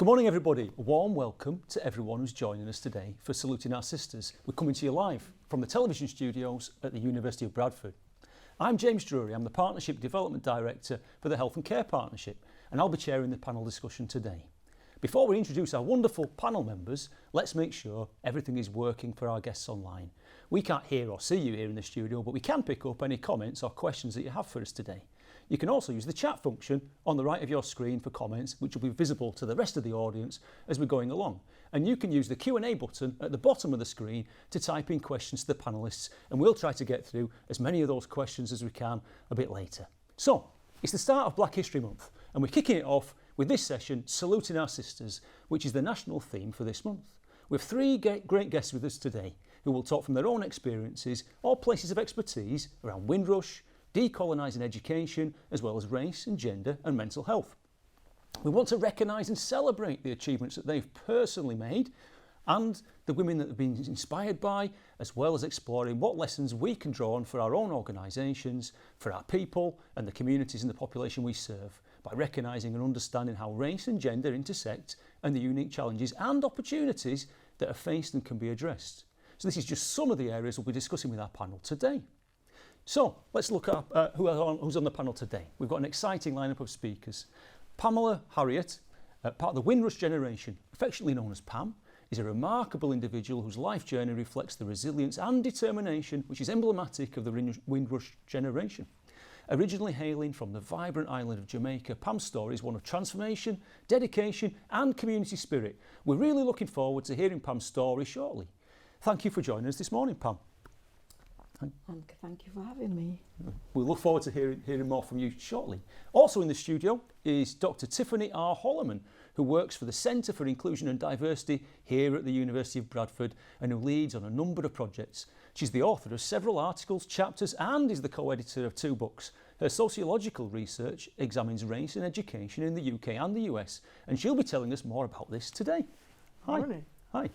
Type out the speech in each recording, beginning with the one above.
Good morning everybody, a warm welcome to everyone who's joining us today for Saluting Our Sisters. We're coming to you live from the television studios at the University of Bradford. I'm James Drury, I'm the Partnership Development Director for the Health and Care Partnership, and I'll be chairing the panel discussion today. Before we introduce our wonderful panel members, let's make sure everything is working for our guests online. We can't hear or see you here in the studio, but we can pick up any comments or questions that you have for us today. You can also use the chat function on the right of your screen for comments, which will be visible to the rest of the audience as we're going along. And you can use the Q&A button at the bottom of the screen to type in questions to the panellists, and we'll try to get through as many of those questions as we can a bit later. So, it's the start of Black History Month, and we're kicking it off with this session, Saluting Our Sisters, which is the national theme for this month. We have three great guests with us today who will talk from their own experiences or places of expertise around Windrush, decolonising education, as well as race and gender and mental health. We want to recognise and celebrate the achievements that they've personally made and the women that they've been inspired by, as well as exploring what lessons we can draw on for our own organisations, for our people and the communities and the population we serve, by recognising and understanding how race and gender intersect and the unique challenges and opportunities that are faced and can be addressed. So this is just some of the areas we'll be discussing with our panel today. So let's look at who's on the panel today. We've got an exciting lineup of speakers. Pam Harriott, part of the Windrush generation, affectionately known as Pam, is a remarkable individual whose life journey reflects the resilience and determination which is emblematic of the Windrush generation. Originally hailing from the vibrant island of Jamaica, Pam's story is one of transformation, dedication and community spirit. We're really looking forward to hearing Pam's story shortly. Thank you for joining us this morning, Pam. And thank you for having me. We'll look forward to hearing more from you shortly. Also in the studio is Dr. Tiffany R. Holoman, who works for the Centre for Inclusion and Diversity here at the University of Bradford and who leads on a number of projects. She's the author of several articles, chapters and is the co-editor of 2 books. Her sociological research examines race and education in the UK and the US, and she'll be telling us more about this today. Hi. Morning. Hi.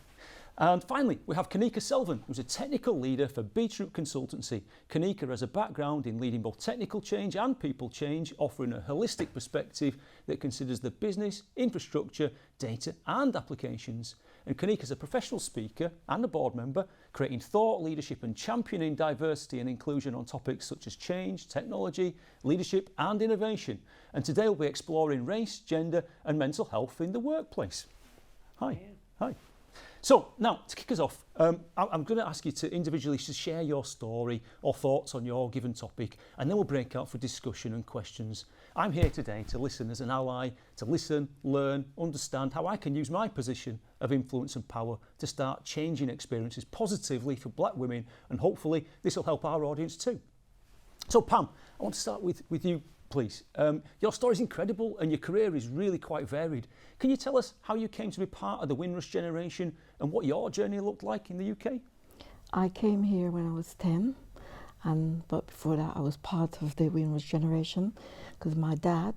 And finally, we have Kanika Selvan, who's a technical leader for Beetroot Consultancy. Kanika has a background in leading both technical change and people change, offering a holistic perspective that considers the business, infrastructure, data and applications. And Kanika is a professional speaker and a board member, creating thought leadership and championing diversity and inclusion on topics such as change, technology, leadership and innovation. And today we'll be exploring race, gender and mental health in the workplace. Hi. Yeah. Hi. So now, to kick us off, I'm going to ask you to individually share your story or thoughts on your given topic, and then we'll break out for discussion and questions. I'm here today to listen as an ally, to listen, learn, understand how I can use my position of influence and power to start changing experiences positively for black women, and hopefully this will help our audience too. So Pam, I want to start with you, please. Your story is incredible and your career is really quite varied. Can you tell us how you came to be part of the Windrush generation and what your journey looked like in the UK? I came here when I was 10, but before that I was part of the Windrush generation because my dad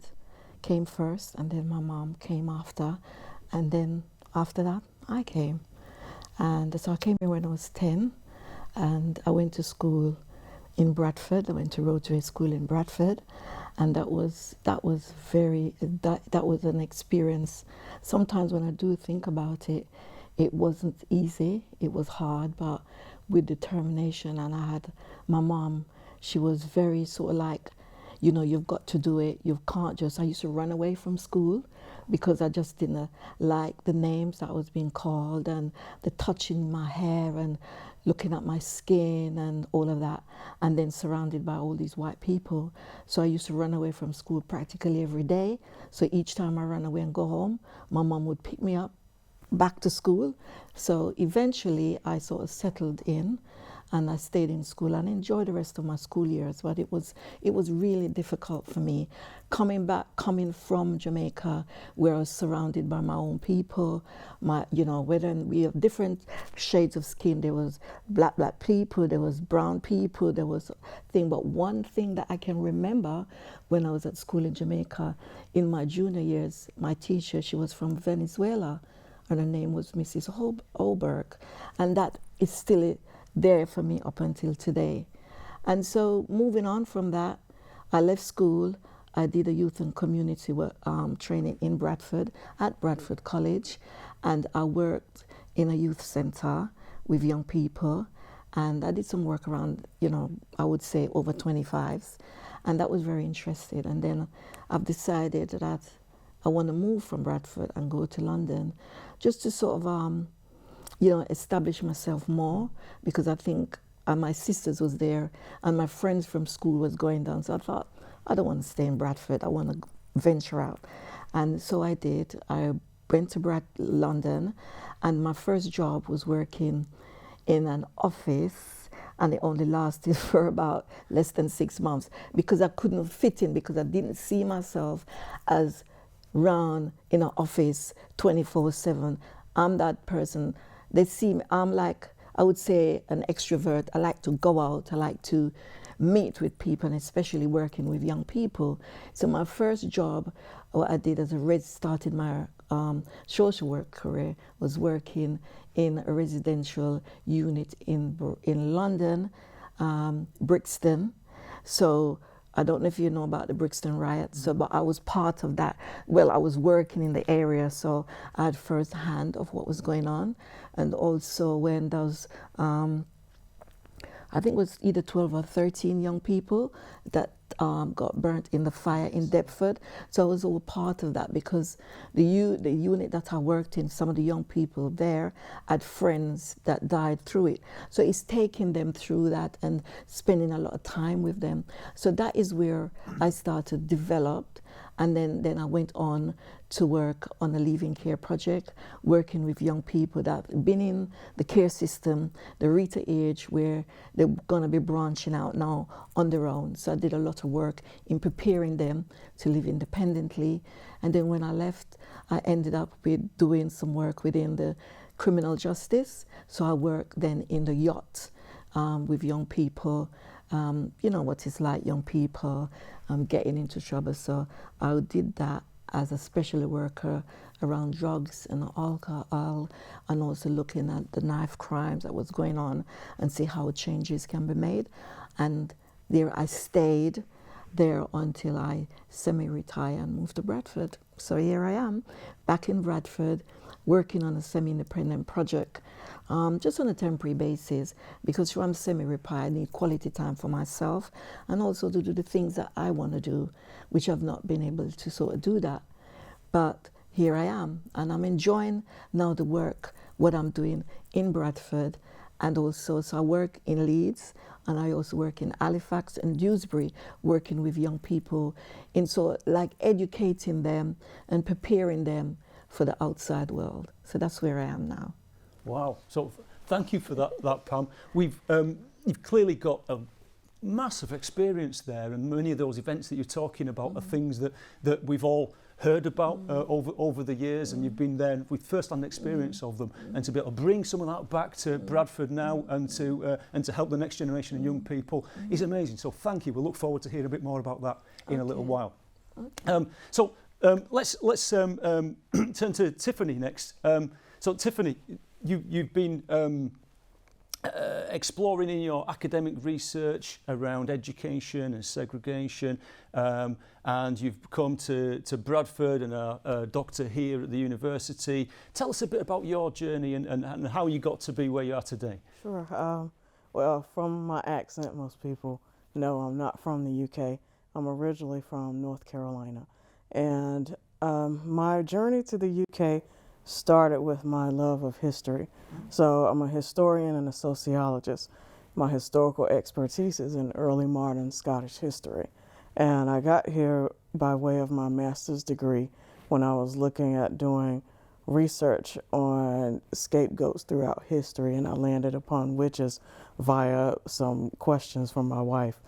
came first and then my mom came after, and then after that I came. And so I came here when I was 10 and I went to school in Bradford. I went to Rotary School in Bradford, and that was an experience. Sometimes when I do think about it, it wasn't easy, it was hard, but with determination. And I had my mom, she was very sort of like, you know, you've got to do it, you can't just, I used to run away from school because I just didn't like the names that I was being called and the touching my hair and looking at my skin and all of that, and then surrounded by all these white people. So I used to run away from school practically every day. So each time I ran away and go home, my mom would pick me up back to school. So eventually I sort of settled in and I stayed in school and enjoyed the rest of my school years, but it was really difficult for me. Coming from Jamaica, where I was surrounded by my own people, whether we have different shades of skin. There was black people, there was brown people, there was thing. But one thing that I can remember when I was at school in Jamaica, in my junior years, my teacher, she was from Venezuela, and her name was Mrs. Holberg, and that is still there for me up until today. And so moving on from that, I left school. I did a youth and community work, training in Bradford, at Bradford College, and I worked in a youth center with young people, and I did some work around, I would say over 25s, and that was very interesting. And then I've decided that I want to move from Bradford and go to London, just to sort of, establish myself more, because I think my sisters was there and my friends from school was going down. So I thought, I don't want to stay in Bradford. I want to venture out. And so I did. I went to London, and my first job was working in an office, and it only lasted for about less than 6 months because I couldn't fit in, because I didn't see myself as run in an office 24/7. I'm that person. They see me, I'm like, I would say, an extrovert. I like to go out, I like to meet with people, and especially working with young people. So my first job, what I did as started my social work career, was working in a residential unit in London, Brixton. So I don't know if you know about the Brixton riots, but I was part of that. Well, I was working in the area, so I had first hand of what was going on. And also when those, I think it was either 12 or 13 young people that got burnt in the fire in Deptford. So I was all part of that, because the unit that I worked in, some of the young people there had friends that died through it. So it's taking them through that and spending a lot of time with them. So that is where I started, developed, and then I went on to work on a living care project, working with young people that have been in the care system, the Rita age, where they're going to be branching out now on their own. So I did a lot of work in preparing them to live independently. And then when I left, I ended up with doing some work within the criminal justice. So I worked then in the yacht with young people. You know what it's like, young people getting into trouble. So I did that as a specialty worker around drugs and alcohol, and also looking at the knife crimes that was going on and see how changes can be made. And there I stayed there until I semi-retired and moved to Bradford. So here I am, back in Bradford, working on a semi-independent project, just on a temporary basis, because when I'm semi-retired, I need quality time for myself and also to do the things that I want to do, which I've not been able to sort of do that. But here I am, and I'm enjoying now the work, what I'm doing in Bradford, and also, so I work in Leeds, and I also work in Halifax and Dewsbury, working with young people in like educating them and preparing them for the outside world. So that's where I am now. Wow. So thank you for that Pam. You've clearly got a massive experience there, and many of those events that you're talking about are things that we've all heard about over the years, and you've been there with first-hand experience of them, and to be able to bring some of that back to Bradford now and to help the next generation of young people is amazing. So thank you. We'll look forward to hearing a bit more about that in a little while. Okay. Let's turn to Tiffany next. So Tiffany, you've been exploring in your academic research around education and segregation, and you've come to Bradford and are a doctor here at the university. Tell us a bit about your journey and how you got to be where you are today. Sure. Well, from my accent, most people know I'm not from the UK. I'm originally from North Carolina. And my journey to the UK started with my love of history. So I'm a historian and a sociologist. My historical expertise is in early modern Scottish history. And I got here by way of my master's degree when I was looking at doing research on scapegoats throughout history, and I landed upon witches via some questions from my wife.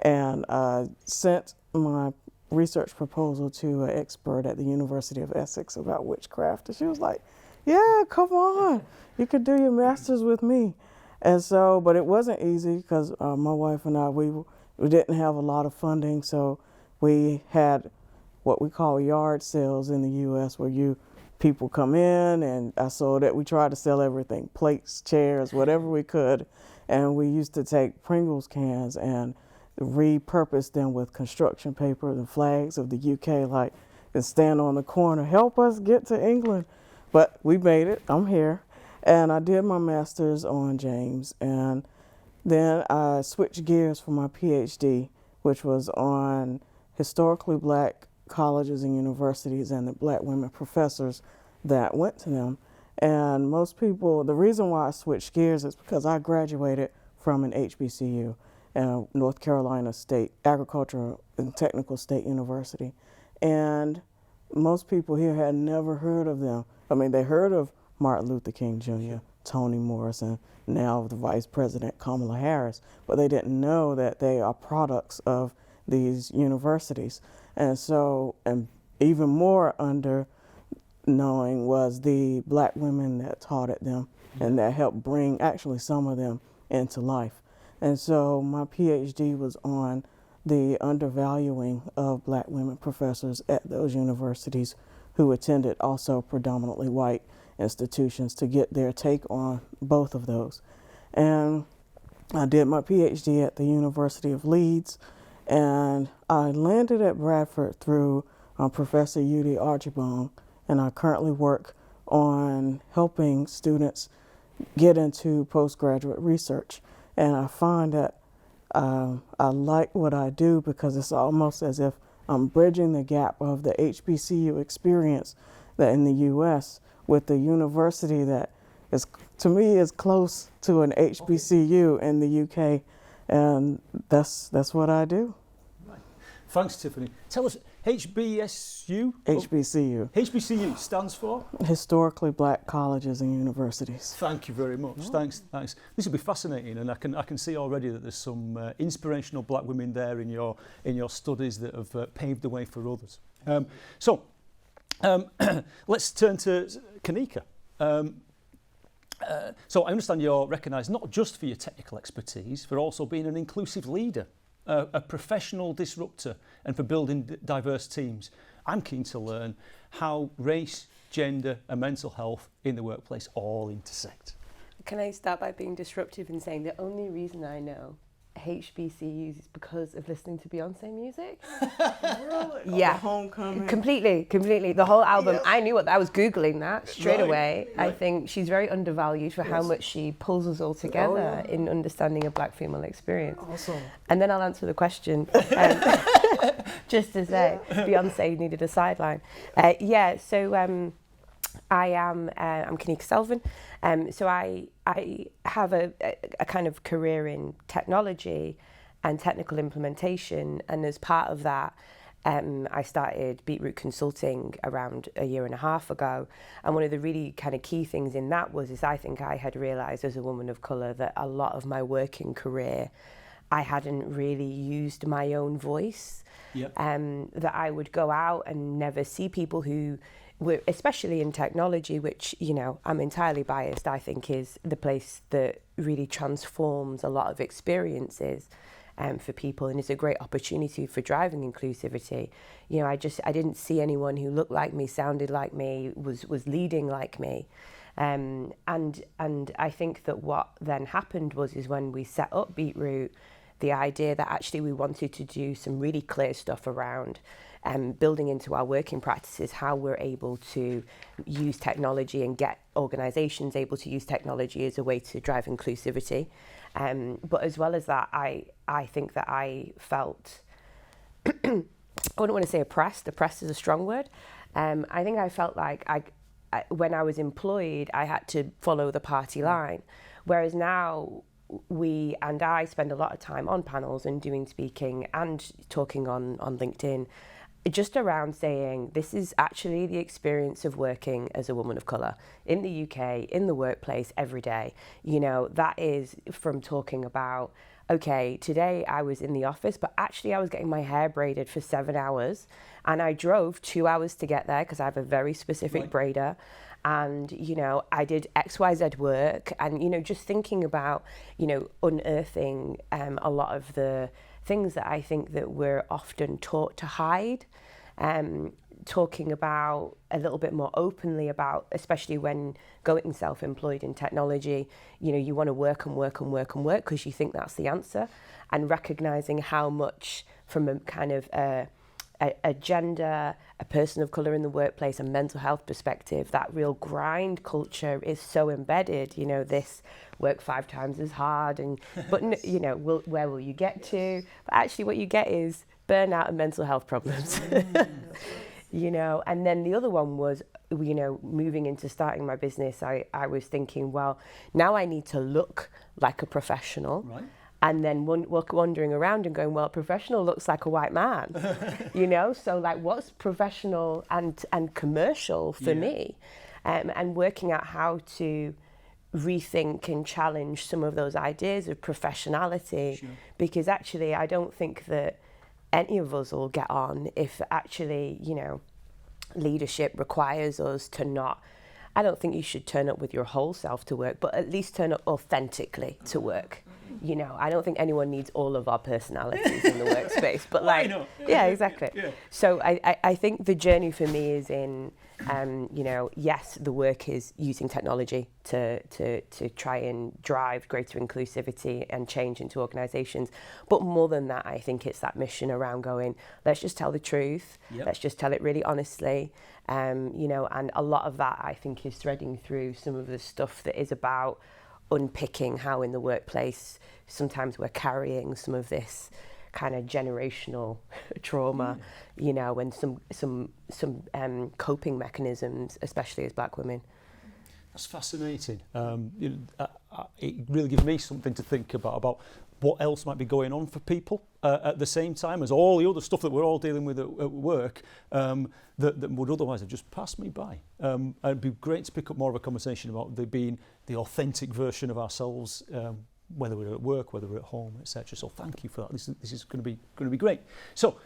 And I sent my research proposal to an expert at the University of Essex about witchcraft, and she was like, yeah, come on, you could do your master's with me. And so, but it wasn't easy because my wife and I, we didn't have a lot of funding, so we had what we call yard sales in the U.S. where people come in, and I saw that we tried to sell everything, plates, chairs, whatever we could, and we used to take Pringles cans and repurpose them with construction paper and flags of the UK, like, and stand on the corner, help us get to England. But we made it, I'm here. And I did my master's on James, and then I switched gears for my PhD, which was on historically black colleges and universities and the black women professors that went to them. And most people, the reason why I switched gears is because I graduated from an HBCU, North Carolina State Agricultural and Technical State University. And most people here had never heard of them. I mean, they heard of Martin Luther King Jr., Toni Morris, and now the Vice President Kamala Harris, but they didn't know that they are products of these universities. And so, and even more under knowing was the black women that taught at them and that helped bring actually some of them into life. And so my PhD was on the undervaluing of black women professors at those universities who attended also predominantly white institutions, to get their take on both of those. And I did my PhD at the University of Leeds, and I landed at Bradford through Professor Judy Archibong, and I currently work on helping students get into postgraduate research. And I find that I like what I do because it's almost as if I'm bridging the gap of the HBCU experience that in the U.S. with the university that is, to me, is close to an HBCU in the UK, and that's what I do. Right. Thanks, Tiffany. Tell us, HBSU? HBCU. HBCU stands for? Historically Black Colleges and Universities. Thank you very much. Oh. Thanks. This will be fascinating, and I can see already that there's some inspirational black women there in your studies that have paved the way for others. Let's turn to Kanika. So I understand you're recognised not just for your technical expertise, but also being an inclusive leader, a professional disruptor, and for building diverse teams. I'm keen to learn how race, gender and mental health in the workplace all intersect. Can I start by being disruptive and saying the only reason I know HBCUs is because of listening to Beyonce music? Really? Yeah. Oh, Homecoming. Completely. The whole album. Yes. I knew what I was Googling that straight away. Right. I think she's very undervalued for how much she pulls us all together in understanding a black female experience. Awesome. And then I'll answer the question. Just to say, Beyonce needed a sideline. I'm Kanika Selvan. So I have a kind of career in technology and technical implementation, and as part of that, I started Beetroot Consulting around a year and a half ago. And one of the really kind of key things in that is I think I had realised as a woman of colour that a lot of my working career, I hadn't really used my own voice. Yep. That I would go out and never see people who were, especially in technology, which, you know, I'm entirely biased, I think is the place that really transforms a lot of experiences for people, and it's a great opportunity for driving inclusivity. You know, I didn't see anyone who looked like me, sounded like me, was leading like me. And I think that what then happened is when we set up Beetroot, the idea that actually we wanted to do some really clear stuff around building into our working practices how we're able to use technology and get organisations able to use technology as a way to drive inclusivity. But as well as that, I think that I felt, I wouldn't want to say oppressed is a strong word. I think I felt like I when I was employed, I had to follow the party line, whereas now we and I spend a lot of time on panels and doing speaking and talking on LinkedIn, just around saying this is actually the experience of working as a woman of colour in the UK, in the workplace every day. You know, that is from talking about, okay, today I was in the office, but actually I was getting my hair braided for 7 hours and I drove 2 hours to get there because I have a very specific braider. And, you know, I did XYZ work and, you know, just thinking about, you know, unearthing a lot of the things that I think that we're often taught to hide, talking about a little bit more openly about, especially when going self-employed in technology, you know, you want to work and work and work and work because you think that's the answer, and recognizing how much from a kind of a gender, a person of colour in the workplace, a mental health perspective, that real grind culture is so embedded. You know, this work 5 times as hard, and but you know, where will you get to? But actually, what you get is burnout and mental health problems. You know, and then the other one was, you know, moving into starting my business, I was thinking, well, now I need to look like a professional. Right. And then wandering around and going, well, a professional looks like a white man, you know? So like, what's professional and commercial for me? And working out how to rethink and challenge some of those ideas of professionality. Sure. Because actually, I don't think that any of us will get on if actually, you know, leadership requires us to not, I don't think you should turn up with your whole self to work, but at least turn up authentically to work. You know, I don't think anyone needs all of our personalities in the workspace, but like, yeah, exactly. Yeah. So I think the journey for me is in, you know, yes, the work is using technology to try and drive greater inclusivity and change into organisations. But more than that, I think it's that mission around going, let's just tell the truth. Yep. Let's just tell it really honestly. You know, and a lot of that I think is threading through some of the stuff that is about unpicking how in the workplace sometimes we're carrying some of this kind of generational trauma, you know, and some coping mechanisms, especially as Black women. That's fascinating. You know, it really gives me something to think about what else might be going on for people at the same time as all the other stuff that we're all dealing with at work that would otherwise have just passed me by. It'd be great to pick up more of a conversation about being the authentic version of ourselves, whether we're at work, whether we're at home, etc. So thank you for that. This is going to be great. So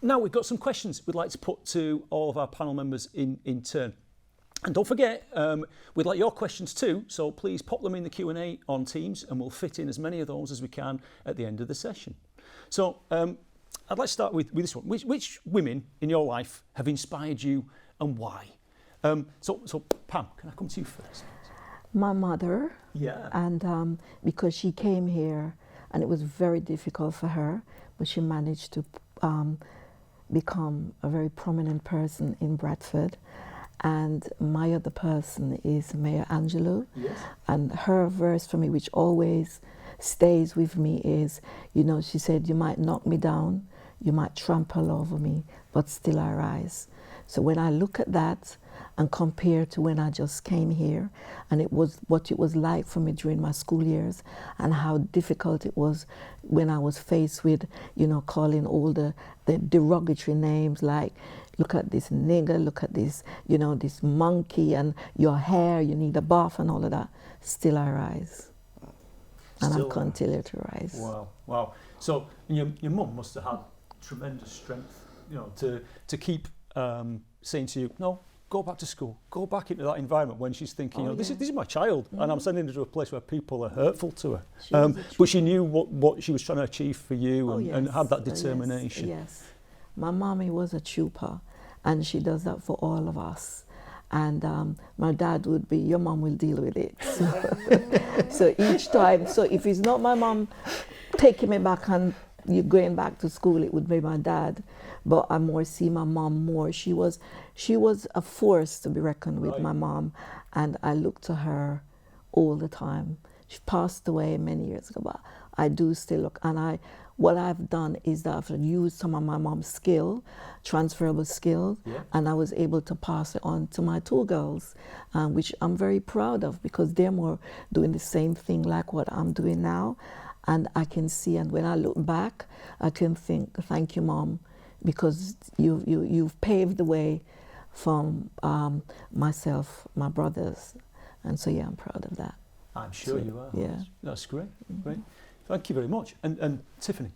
now we've got some questions we'd like to put to all of our panel members in turn. And don't forget, we'd like your questions too, so please pop them in the Q&A on Teams and we'll fit in as many of those as we can at the end of the session. So I'd like to start with this one. Which women in your life have inspired you and why? So Pam, can I come to you first? My mother. Yeah. And because she came here and it was very difficult for her, but she managed to become a very prominent person in Bradford. And my other person is Maya Angelou. Yes. And her verse for me, which always stays with me, is, you know, she said, you might knock me down, you might trample over me, but still I rise. So when I look at that and compare to when I just came here, and it was what it was like for me during my school years, and how difficult it was when I was faced with, you know, calling all the derogatory names like, look at this nigger, look at this, you know, this monkey, and your hair, you need a bath and all of that. Still I rise. And I continue to rise. Wow. So your mum must have had tremendous strength, you know, to keep saying to you, no, go back to school, go back into that environment when she's thinking, you know, this is my child, and I'm sending her to a place where people are hurtful to her. But she knew what she was trying to achieve for you and had that determination. Yes. My mommy was a trooper, and she does that for all of us. And my dad would be, your mom will deal with it. So each time, so if it's not my mom taking me back and you going back to school, it would be my dad. But I more see my mom more. She was a force to be reckoned with, my mom, and I look to her all the time. She passed away many years ago, but I do still look. And what I've done is that I've used some of my mom's transferable skills, and I was able to pass it on to my 2 girls, which I'm very proud of, because they're more doing the same thing like what I'm doing now. And I can see, and when I look back, I can think, thank you, Mom, because you've paved the way from myself, my brothers. And so, yeah, I'm proud of that. I'm sure you are. Yeah. That's great. Great. Thank you very much. And Tiffany?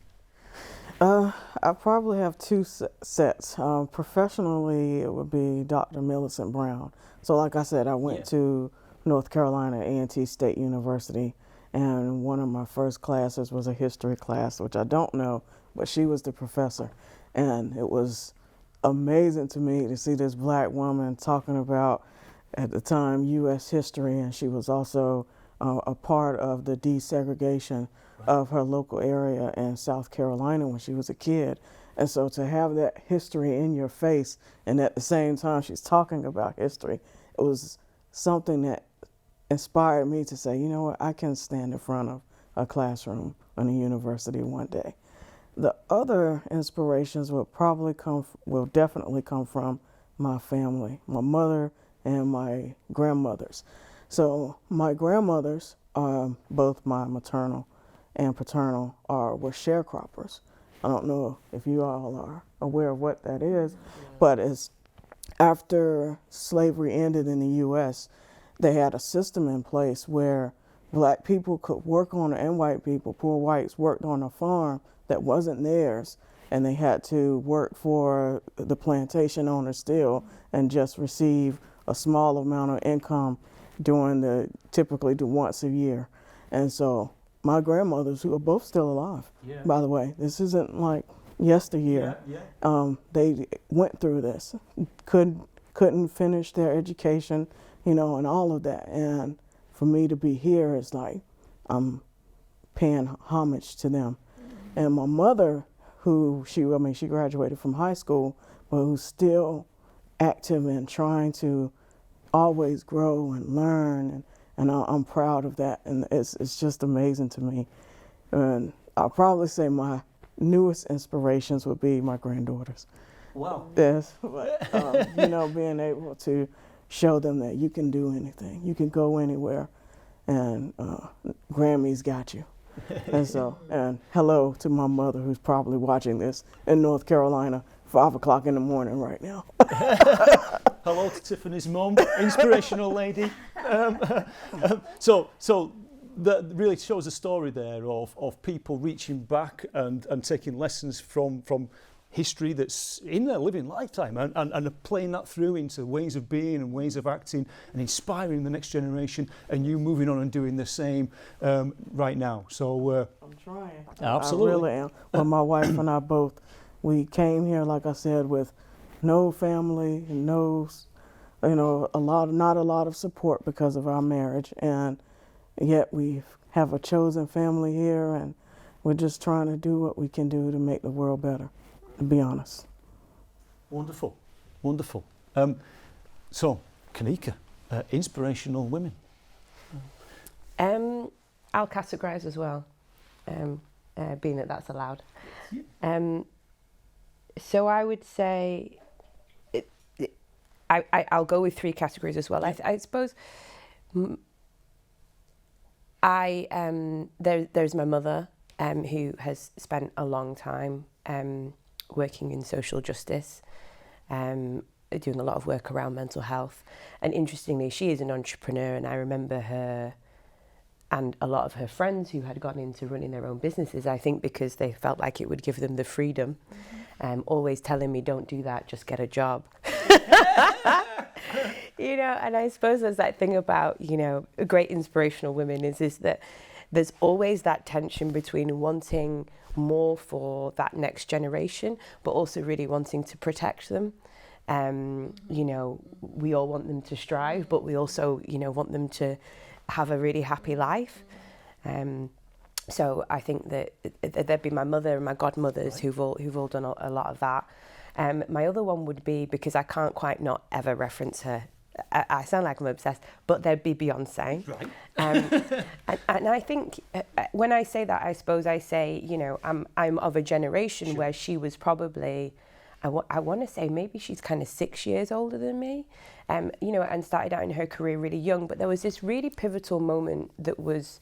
I probably have 2 sets. Professionally, it would be Dr. Millicent Brown. So like I said, I went to North Carolina A&T State University, and one of my first classes was a history class, which I don't know, but she was the professor. And it was amazing to me to see this black woman talking about, at the time, U.S. history, and she was also a part of the desegregation of her local area in South Carolina when she was a kid. And so to have that history in your face, and at the same time she's talking about history, it was something that inspired me to say, you know what, I can stand in front of a classroom in a university one day. The other inspirations will definitely come from my family, my mother and my grandmothers. So my grandmothers, both my maternal and paternal, were sharecroppers. I don't know if you all are aware of what that is, but it's after slavery ended in the U.S., they had a system in place where black people could work on, and white people, poor whites, worked on a farm that wasn't theirs, and they had to work for the plantation owner still and just receive a small amount of income typically once a year. And so my grandmothers, who are both still alive, by the way, this isn't like yesteryear, they went through this, couldn't finish their education, and all of that. And for me to be here is like I'm paying homage to them. And my mother, she graduated from high school, but who's still active and trying to always grow and learn, and I'm proud of that, and it's just amazing to me. And I'll probably say my newest inspirations would be my granddaughters. Wow. Yes, but being able to show them that you can do anything, you can go anywhere, and Grammy's got you. And so, and hello to my mother, who's probably watching this in North Carolina, 5 o'clock in the morning right now. Hello to Tiffany's mum, inspirational lady. So that really shows a story there of people reaching back and taking lessons from history that's in their living lifetime and playing that through into ways of being and ways of acting and inspiring the next generation, and you moving on and doing the same right now. So I'm trying. Absolutely. I really am. Well, my wife and I both, we came here, like I said, with no family, not a lot of support because of our marriage, and yet we have a chosen family here, and we're just trying to do what we can do to make the world better, to be honest. Wonderful. So, Kanika, inspirational women. I'll categorise as well, being that that's allowed. So I would say, I'll go with 3 categories as well. I suppose there's my mother, who has spent a long time working in social justice, doing a lot of work around mental health. And interestingly, she is an entrepreneur, and I remember her and a lot of her friends who had gone into running their own businesses, I think because they felt like it would give them the freedom, always telling me, don't do that, just get a job. And I suppose there's that thing about, great inspirational women is that there's always that tension between wanting more for that next generation, but also really wanting to protect them. We all want them to strive, but we also, want them to have a really happy life. So I think that there'd be my mother and my godmothers who've all done a lot of that. My other one would be, because I can't quite not ever reference her, I sound like I'm obsessed, but there'd be Beyonce. Right. And I think when I say that, I suppose I say, I'm of a generation where she was probably, I want to say maybe she's kind of 6 years older than me, and started out in her career really young. But there was this really pivotal moment that was,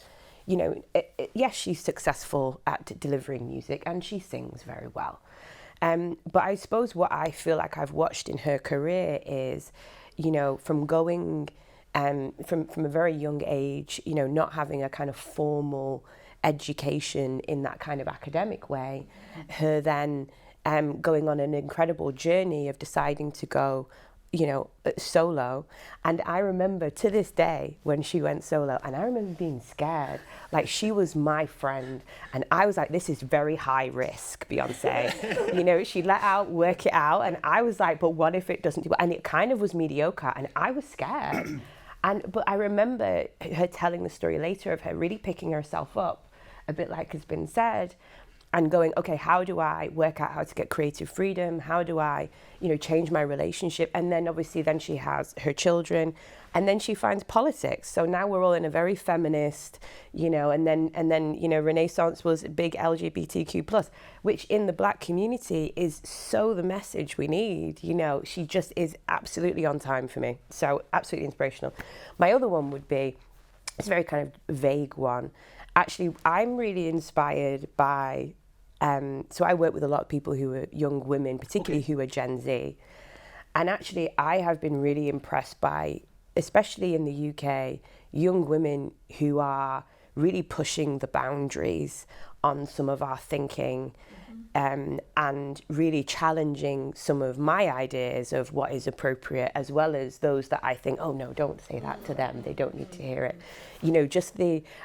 yes, she's successful at delivering music and she sings very well. But I suppose what I feel like I've watched in her career is, from going from a very young age, not having a kind of formal education in that kind of academic way, her then going on an incredible journey of deciding to go, solo. And I remember to this day when she went solo, and I remember being scared. Like, she was my friend, and I was like, this is very high risk, Beyonce. She let out, work it out, and I was like, but what if it doesn't do well? And it kind of was mediocre, and I was scared. But I remember her telling the story later of her really picking herself up, a bit like has been said, and going, okay, how do I work out how to get creative freedom? How do I, change my relationship? And then obviously then she has her children, and then she finds politics. So now we're all in a very feminist, and then Renaissance was a big LGBTQ+, which in the Black community is so the message we need. She just is absolutely on time for me. So absolutely inspirational. My other one would be, it's a very kind of vague one. Actually, I'm really inspired by, so I work with a lot of people who are young women, particularly who are Gen Z. And actually, I have been really impressed by, especially in the UK, young women who are really pushing the boundaries on some of our thinking, and really challenging some of my ideas of what is appropriate, as well as those that I think, oh no, don't say that to them, they don't need to hear it.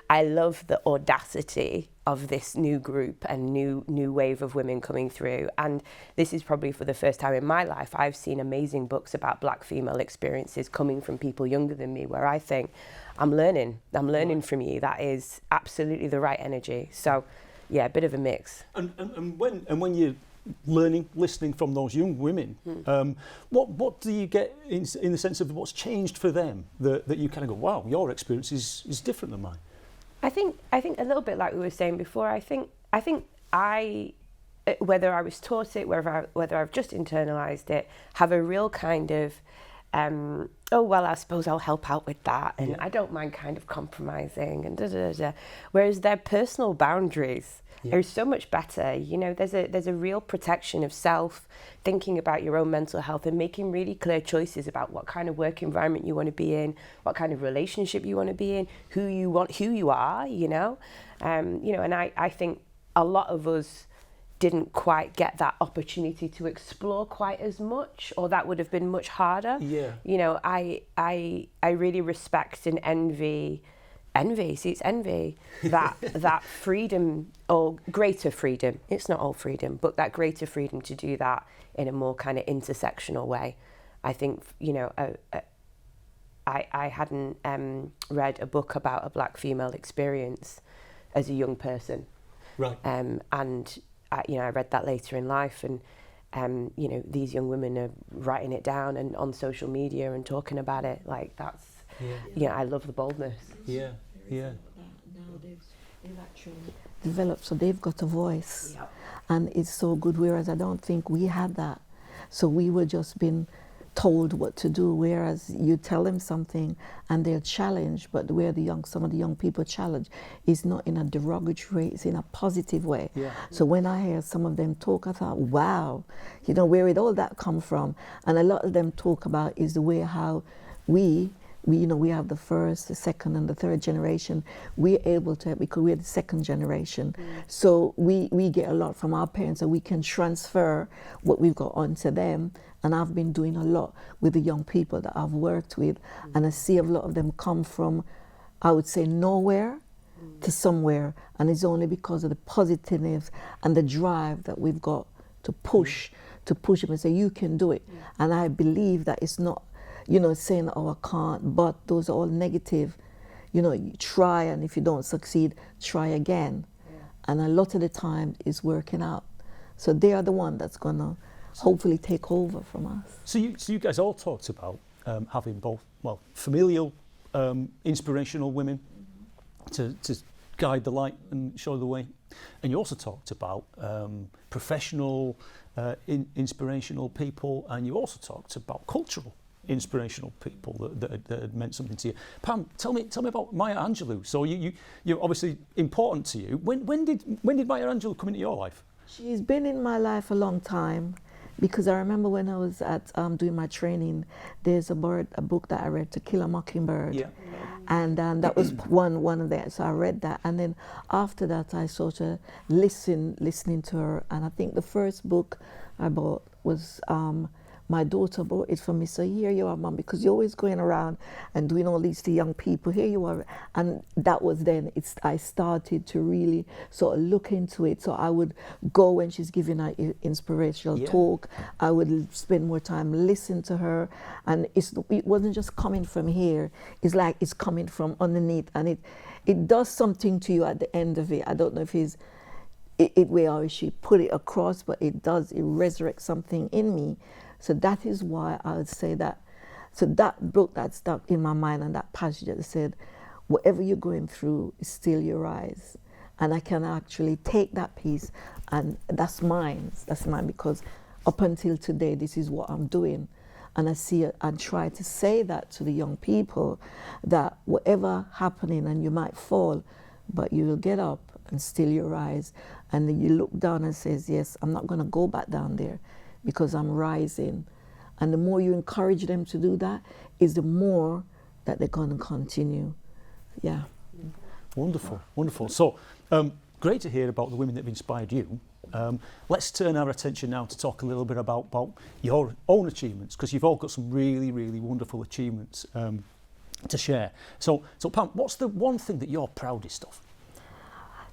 I love the audacity of this new group and new wave of women coming through. And this is probably for the first time in my life, I've seen amazing books about Black female experiences coming from people younger than me, where I think, I'm learning from you. That is absolutely the right energy. So yeah, a bit of a mix. And when you're learning, listening from those young women, what do you get in the sense of what's changed for them that you kind of go, wow, your experience is different than mine? I think a little bit like we were saying before. I think whether I was taught it, whether I've just internalized it, have a real kind of I suppose I'll help out with that, and I don't mind kind of compromising and whereas their personal boundaries are so much better. There's a real protection of self, thinking about your own mental health and making really clear choices about what kind of work environment you want to be in, what kind of relationship you want to be in, who you are, and I think a lot of us didn't quite get that opportunity to explore quite as much, or that would have been much harder. I really respect and envy that freedom, or greater freedom. It's not all freedom, but that greater freedom to do that in a more kind of intersectional way. I think, I hadn't read a book about a Black female experience as a young person. Right. And I read that later in life, and these young women are writing it down and on social media and talking about it. Like, that's, I love the boldness. Yeah. Now they've actually developed, so they've got a voice, and it's so good. Whereas I don't think we had that, so we were just being told what to do. Whereas you tell them something and they'll challenge, but where some of the young people challenge is not in a derogatory, it's in a positive way. So when I hear some of them talk, I thought, wow, where did all that come from? And a lot of them talk about is the way how we have the first, the second, and the third generation. We're able to, because we're the second generation. So we get a lot from our parents, and we can transfer what we've got onto them. And I've been doing a lot with the young people that I've worked with, and I see a lot of them come from, I would say, nowhere to somewhere, and it's only because of the positiveness and the drive that we've got to push them and say, you can do it. And I believe that it's not, saying, oh, I can't, but those are all negative. You try, and if you don't succeed, try again. And a lot of the time it's working out. So they are the one that's gonna hopefully take over from us. So you guys all talked about having both, familial, inspirational women to guide the light and show the way. And you also talked about professional, inspirational people, and you also talked about cultural inspirational people that had meant something to you. Pam, tell me about Maya Angelou. So you're obviously important to you. When did Maya Angelou come into your life? She's been in my life a long time, because I remember when I was at doing my training, there's a book that I read, To Kill a Mockingbird, and that was one of them. So I read that, and then after that I sort of listening to her, and I think the first book I bought was my daughter bought it for me. So here you are, Mom, because you're always going around and doing all these to young people. Here you are. And that was then, I started to really sort of look into it. So I would go when she's giving her inspirational talk. I would spend more time listening to her. And it wasn't just coming from here. It's like it's coming from underneath. And it does something to you at the end of it. I don't know if where she put it across, but it resurrects something in me. So that is why I would say that. So that book that stuck in my mind, and that passage that said, whatever you're going through, still your rise. And I can actually take that piece, and that's mine. That's mine, because up until today, this is what I'm doing. And I see it and try to say that to the young people, that whatever happening, and you might fall, but you will get up and still you rise. And then you look down and says, yes, I'm not going to go back down there, because I'm rising. And the more you encourage them to do that, is the more that they're going to continue. Yeah. Wonderful, wonderful. So, great to hear about the women that have inspired you. Let's turn our attention now to talk a little bit about your own achievements, because you've all got some really, really wonderful achievements to share. So Pam, what's the one thing that you're proudest of?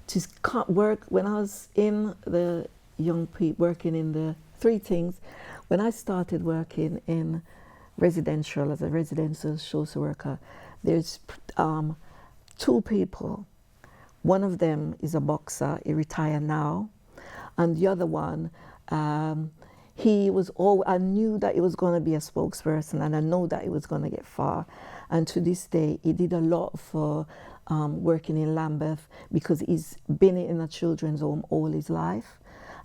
To work, when I was in the young people, working in the three things. When I started working in residential as a residential social worker, there's two people. One of them is a boxer, he retired now, and the other one, he was I knew that he was going to be a spokesperson, and I know that he was going to get far. And to this day, he did a lot for working in Lambeth, because he's been in a children's home all his life,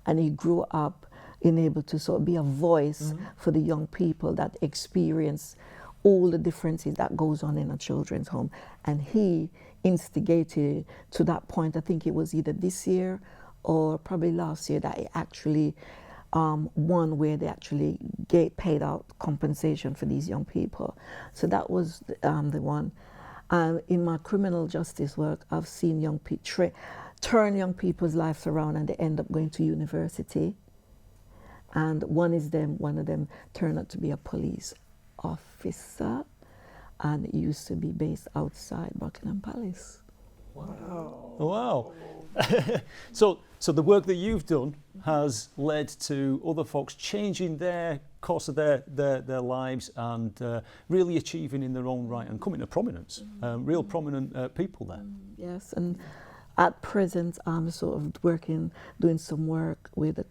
and he grew up in able to sort of be a voice for the young people that experience all the differences that goes on in a children's home. And he instigated to that point, I think it was either this year or probably last year, that he actually won where they actually paid out compensation for these young people. So that was the one. In my criminal justice work, I've seen young people turn young people's lives around, and they end up going to university. And one of them turned out to be a police officer, and it used to be based outside Buckingham Palace. Wow. Wow. So the work that you've done has led to other folks changing their course of their lives, and really achieving in their own right and coming to prominence. Real prominent people there. Yes, and at present, I'm sort of doing some work with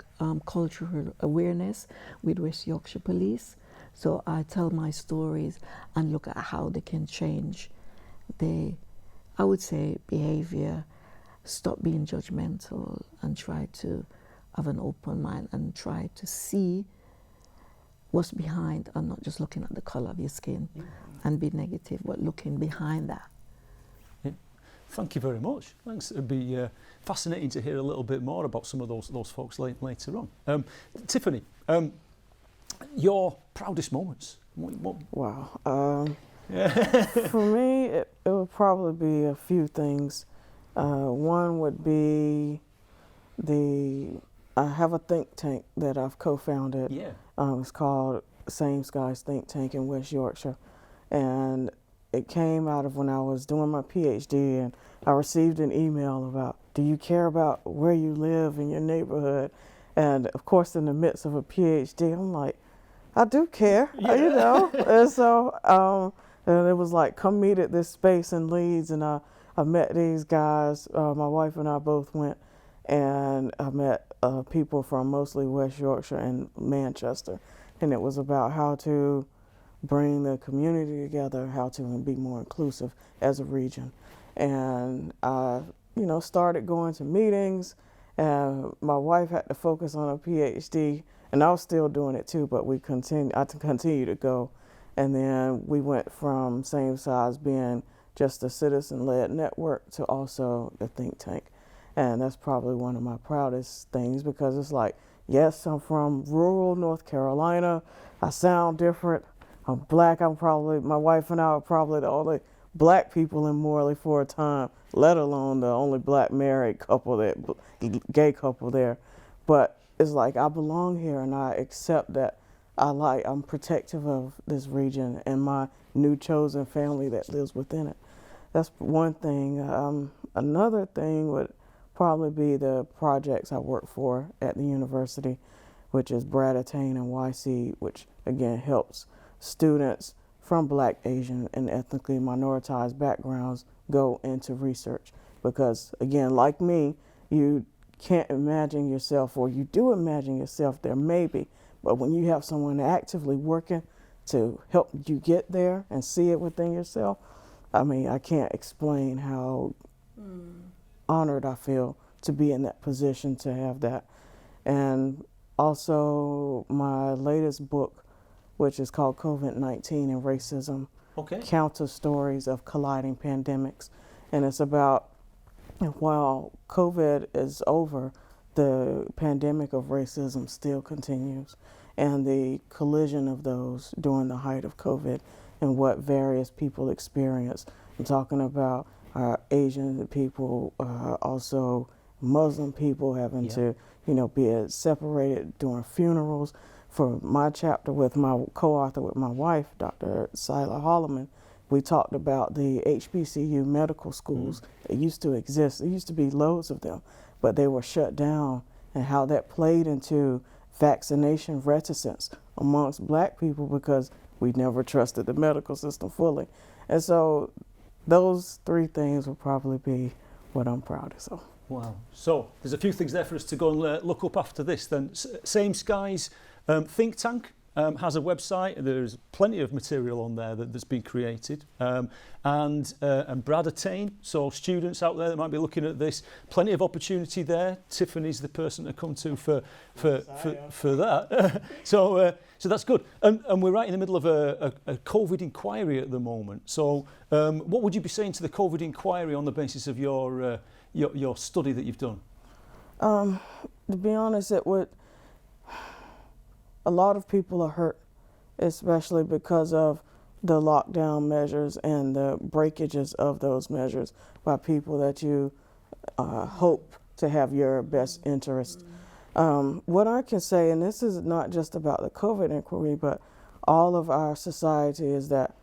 cultural awareness with West Yorkshire Police. So I tell my stories and look at how they can change I would say, behavior, stop being judgmental, and try to have an open mind and try to see what's behind, and not just looking at the color of your skin and be negative, but looking behind that. Thank you very much. Thanks. It'd be fascinating to hear a little bit more about some of those folks later on. Tiffany, your proudest moments? What? Wow. For me, it would probably be a few things. One would be I have a think tank that I've co-founded. Yeah. It's called Same Skies Think Tank in West Yorkshire. And it came out of when I was doing my PhD, and I received an email about, do you care about where you live in your neighborhood? And of course, in the midst of a PhD, I'm like, I do care, you know? And so, and it was like, come meet at this space in Leeds, and I met these guys. My wife and I both went, and I met people from mostly West Yorkshire and Manchester. And it was about how to bring the community together, how to be more inclusive as a region. And I, started going to meetings, and my wife had to focus on her PhD, and I was still doing it too, but I continued to go. And then we went from Same Size being just a citizen-led network to also the think tank. And that's probably one of my proudest things, because it's like, yes, I'm from rural North Carolina. I sound different. I'm black. My wife and I are probably the only black people in Morley for a time, let alone the only black married couple gay couple there. But it's like, I belong here, and I accept that I'm protective of this region and my new chosen family that lives within it. That's one thing. Another thing would probably be the projects I work for at the university, which is Brad-ATTIAN and YCEDE, which again helps students from Black, Asian, and ethnically minoritized backgrounds go into research. Because again, like me, you can't imagine yourself, or you do imagine yourself there maybe, but when you have someone actively working to help you get there and see it within yourself, I mean, I can't explain how honored I feel to be in that position, to have that. And also my latest book, which is called COVID-19 and Racism, Counter Stories of Colliding Pandemics. And it's about, while COVID is over, the pandemic of racism still continues, and the collision of those during the height of COVID and what various people experience. I'm talking about Asian people, also Muslim people having to, be separated during funerals. For my chapter with my co-author with my wife, Dr. Holoman, we talked about the HBCU medical schools that used to exist. There used to be loads of them, but they were shut down, and how that played into vaccination reticence amongst Black people because we never trusted the medical system fully. And so those three things would probably be what I'm proudest of. Wow. So there's a few things there for us to go and look up after this then. Same Skies think tank has a website. There's plenty of material on there that's been created. And Brad-ATTIAN, so students out there that might be looking at this, plenty of opportunity there. Tiffany's the person to come to for that. So that's good. And we're right in the middle of a COVID inquiry at the moment. So what would you be saying to the COVID inquiry on the basis of your study that you've done? To be honest, a lot of people are hurt, especially because of the lockdown measures and the breakages of those measures by people that you hope to have your best interest. What I can say, and this is not just about the COVID inquiry, but all of our society, is that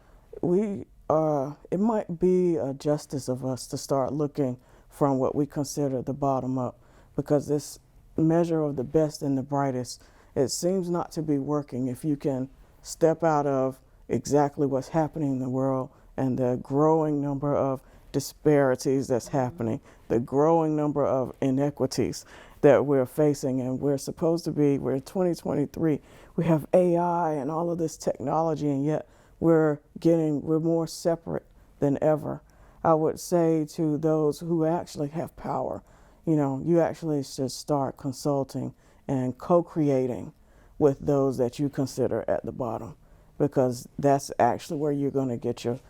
it might be a justice of us to start looking from what we consider the bottom up, because this measure of the best and the brightest, it seems not to be working if you can step out of exactly what's happening in the world and the growing number of disparities that's happening, the growing number of inequities that we're facing. And we're in 2023, we have AI and all of this technology, and yet we're more separate than ever. I would say to those who actually have power, you actually should start consulting and co-creating with those that you consider at the bottom, because that's actually where you're going to get your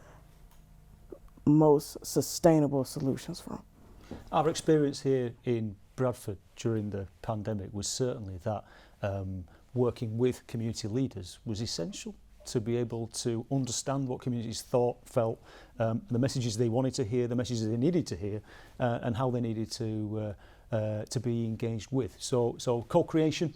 most sustainable solutions from. Our experience here in Bradford during the pandemic was certainly that working with community leaders was essential to be able to understand what communities thought, felt, the messages they wanted to hear, the messages they needed to hear, and how they needed to be engaged with. So co-creation,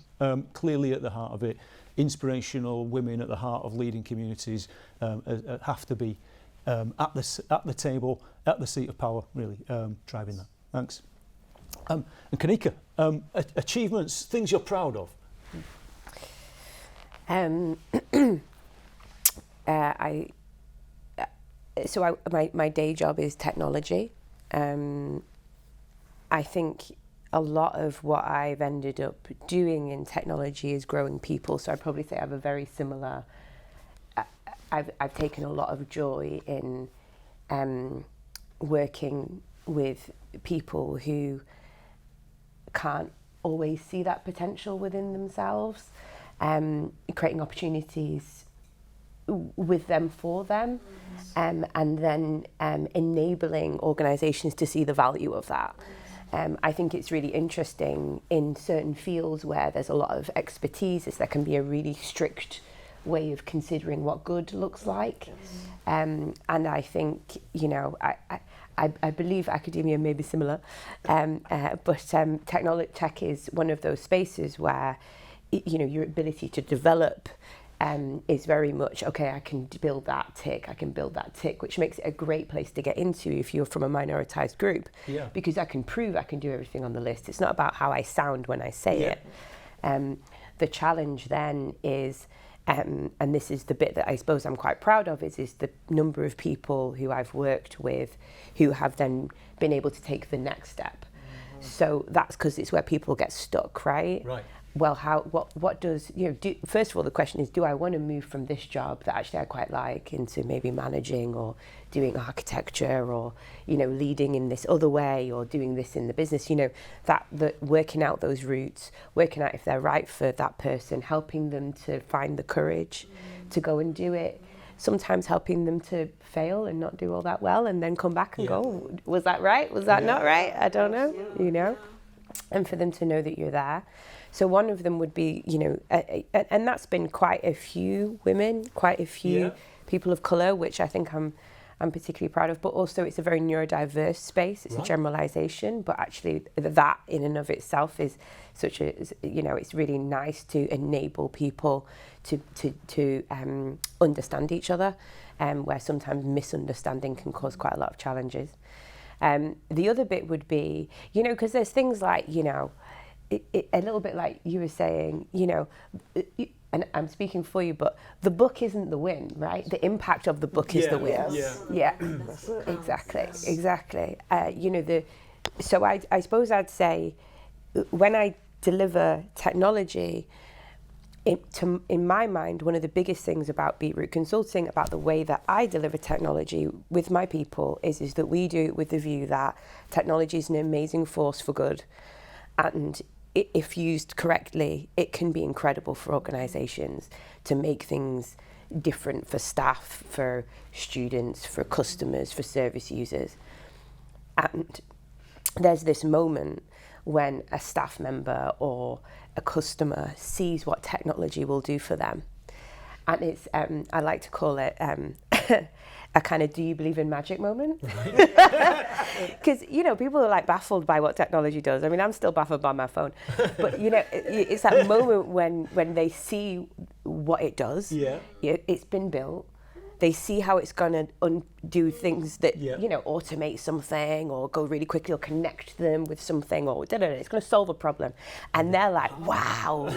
clearly at the heart of it. Inspirational women at the heart of leading communities have to be at the table, at the seat of power, really driving that. Thanks. And Kanika, achievements, things you're proud of. My day job is technology. I think a lot of what I've ended up doing in technology is growing people. So I'd probably say I have a very similar. I've taken a lot of joy in working with people who can't always see that potential within themselves, creating opportunities with them for them, and then enabling organisations to see the value of that. I think it's really interesting in certain fields where there's a lot of expertise, there can be a really strict way of considering what good looks like. And I think, I believe academia may be similar, but tech is one of those spaces where your ability to develop is very much, okay, I can build that tick, which makes it a great place to get into if you're from a minoritized group, because I can prove I can do everything on the list. It's not about how I sound when I say it. The challenge then is, and this is the bit that I suppose I'm quite proud of, is the number of people who I've worked with who have then been able to take the next step. So that's because it's where people get stuck, right? Right. Well, what does, first of all, the question is, do I want to move from this job that actually I quite like into maybe managing or doing architecture or, leading in this other way or doing this in the business, that working out those routes, working out if they're right for that person, helping them to find the courage to go and do it, sometimes helping them to fail and not do all that well and then come back and go, was that right? Was that not right? I don't know, and for them to know that you're there. So one of them would be, and that's been quite a few women, quite a few people of colour, which I think I'm particularly proud of. But also, it's a very neurodiverse space. It's a generalisation, but actually, that in and of itself is such a, it's really nice to enable people to understand each other, where sometimes misunderstanding can cause quite a lot of challenges. The other bit would be, because there's things like, a little bit like you were saying, and I'm speaking for you, but the book isn't the win, right? The impact of the book is the win. Yeah. Exactly. So I suppose I'd say when I deliver technology, in my mind, one of the biggest things about Beetroot Consulting, about the way that I deliver technology with my people, is that we do it with the view that technology is an amazing force for good, and if used correctly, it can be incredible for organisations to make things different for staff, for students, for customers, for service users. And there's this moment when a staff member or a customer sees what technology will do for them. And it's, I like to call it a kind of do you believe in magic moment? Because, people are like baffled by what technology does. I mean, I'm still baffled by my phone. But, it's that moment when they see what it does. Yeah. It's been built. They see how it's going to undo things that, automate something or go really quickly or connect them with something or it's going to solve a problem. And they're like, wow,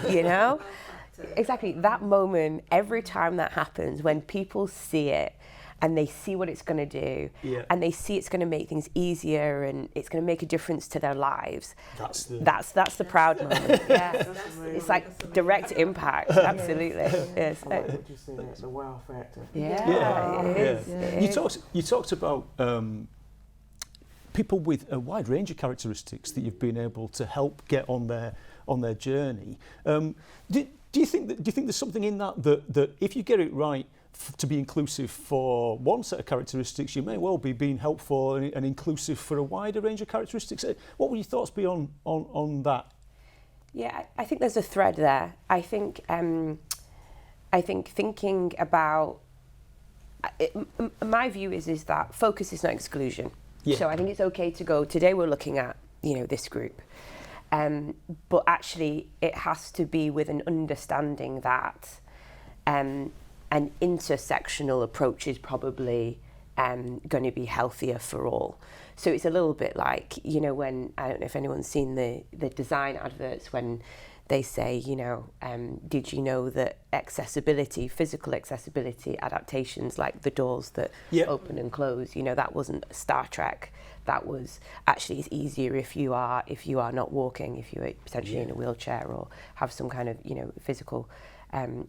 Exactly. That moment, every time that happens, when people see it and they see what it's going to do and they see it's going to make things easier and it's going to make a difference to their lives, that's the proud moment. It's like direct impact. Absolutely. Yes. I like what you're saying. It's a wow factor. You talked about people with a wide range of characteristics that you've been able to help get on their journey. Do you think there's something in that if you get it right to be inclusive for one set of characteristics, you may well be being helpful and inclusive for a wider range of characteristics? What would your thoughts be on that? Yeah, I think there's a thread there. I think thinking about my view is that focus is not exclusion. So I think it's okay to go, today we're looking at this group. But actually, it has to be with an understanding that an intersectional approach is probably going to be healthier for all. So it's a little bit like, when, I don't know if anyone's seen the design adverts when they say, did you know that physical accessibility adaptations like the doors that open and close, that wasn't Star Trek. That was actually it's easier if you are not walking, if you're potentially in a wheelchair or have some kind of physical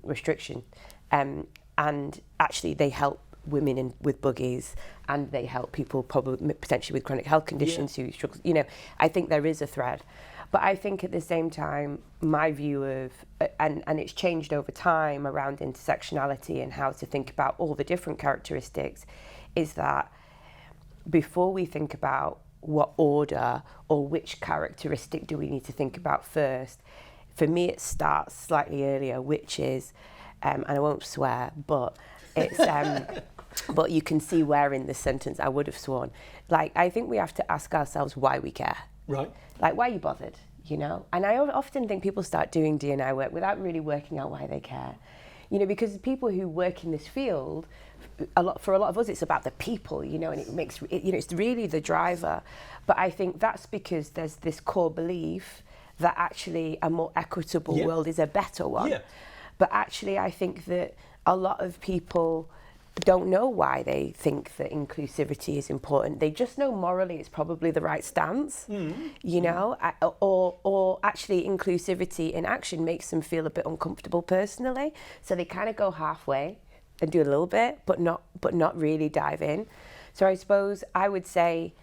restriction, and actually they help women with buggies and they help people probably potentially with chronic health conditions who struggle. I think there is a thread, but I think at the same time my view of and it's changed over time around intersectionality and how to think about all the different characteristics is that before we think about what order or which characteristic do we need to think about first, for me it starts slightly earlier, which is, and I won't swear, but it's, but you can see where in this sentence I would have sworn. Like, I think we have to ask ourselves why we care. Right. Like, why are you bothered? you know? And I often think people start doing D&I work without really working out why they care. You know, because people who work in this field, for a lot of us, it's about the people, you know, and it makes, you know, it's really the driver. But I think that's because there's this core belief that actually a more equitable world is a better one. Yeah. But actually, I think that a lot of people don't know why they think that inclusivity is important. They just know morally it's probably the right stance, you know, or actually inclusivity in action makes them feel a bit uncomfortable personally. So they kind of go halfway and do a little bit, but not really dive in. So I suppose I would say,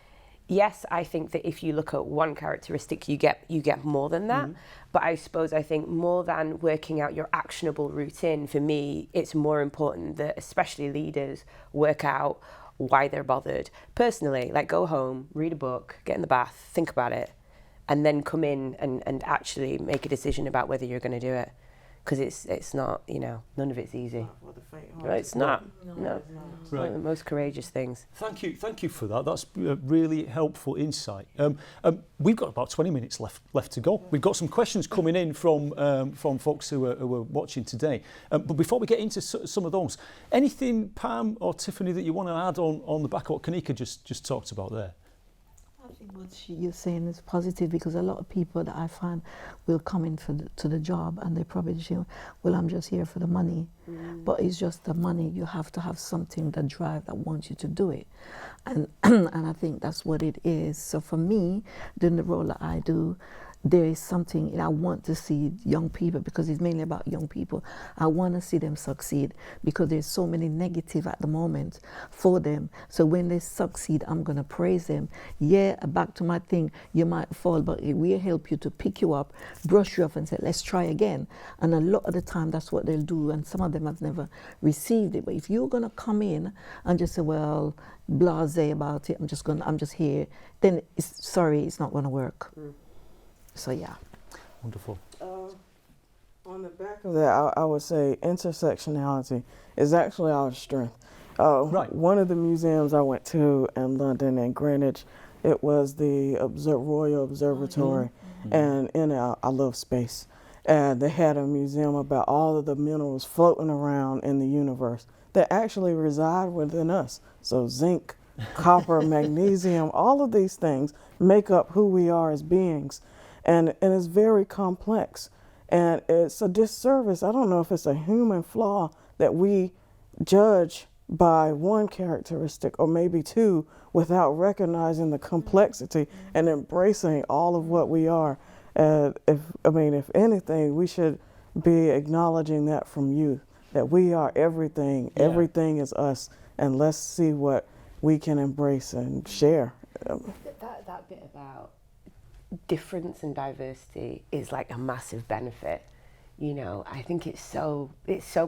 yes, I think that if you look at one characteristic, you get more than that. But I suppose I think more than working out your actionable routine, for me, it's more important that especially leaders work out why they're bothered. Personally, like go home, read a book, get in the bath, think about it, and then come in and actually make a decision about whether you're going to do it. Because it's not, you know, none of it's easy. It's not. No. It's one of the most courageous things. Thank you for that. That's a really helpful insight. We've got about 20 minutes left to go. We've got some questions coming in from folks who are watching today. But before we get into some of those, anything, Pam or Tiffany, that you want to add on the back of what Kanika just talked about there? I think what you're saying is positive, because a lot of people that I find will come in to the job and they probably say, well, I'm just here for the money. But it's just the money. You have to have something that drive that wants you to do it. And and I think that's what it is. So for me, doing the role that I do, there is something I want to see young people, because it's mainly about young people. I want to see them succeed, because there's so many negative at the moment for them. So when they succeed, I'm going to praise them. Yeah, back to my thing, you might fall, but it will help you to pick you up, brush you off and say, let's try again. And a lot of the time, that's what they'll do. And some of them have never received it. But if you're going to come in and just say, well, blasé about it, I'm just here, then it's not going to work. So yeah. Wonderful. On the back of that, I would say intersectionality is actually our strength. Right. One of the museums I went to in London and Greenwich, it was the Royal Observatory, and in it, I love space. And they had a museum about all of the minerals floating around in the universe that actually reside within us. So zinc, copper, magnesium, all of these things make up who we are as beings. And it's very complex. And it's a disservice. I don't know if it's a human flaw that we judge by one characteristic or maybe two without recognizing the complexity and embracing all of what we are. If anything, we should be acknowledging that from youth, that we are everything. Yeah. Everything is us. And let's see what we can embrace and share. That bit about difference and diversity is like a massive benefit. You know, I think it's so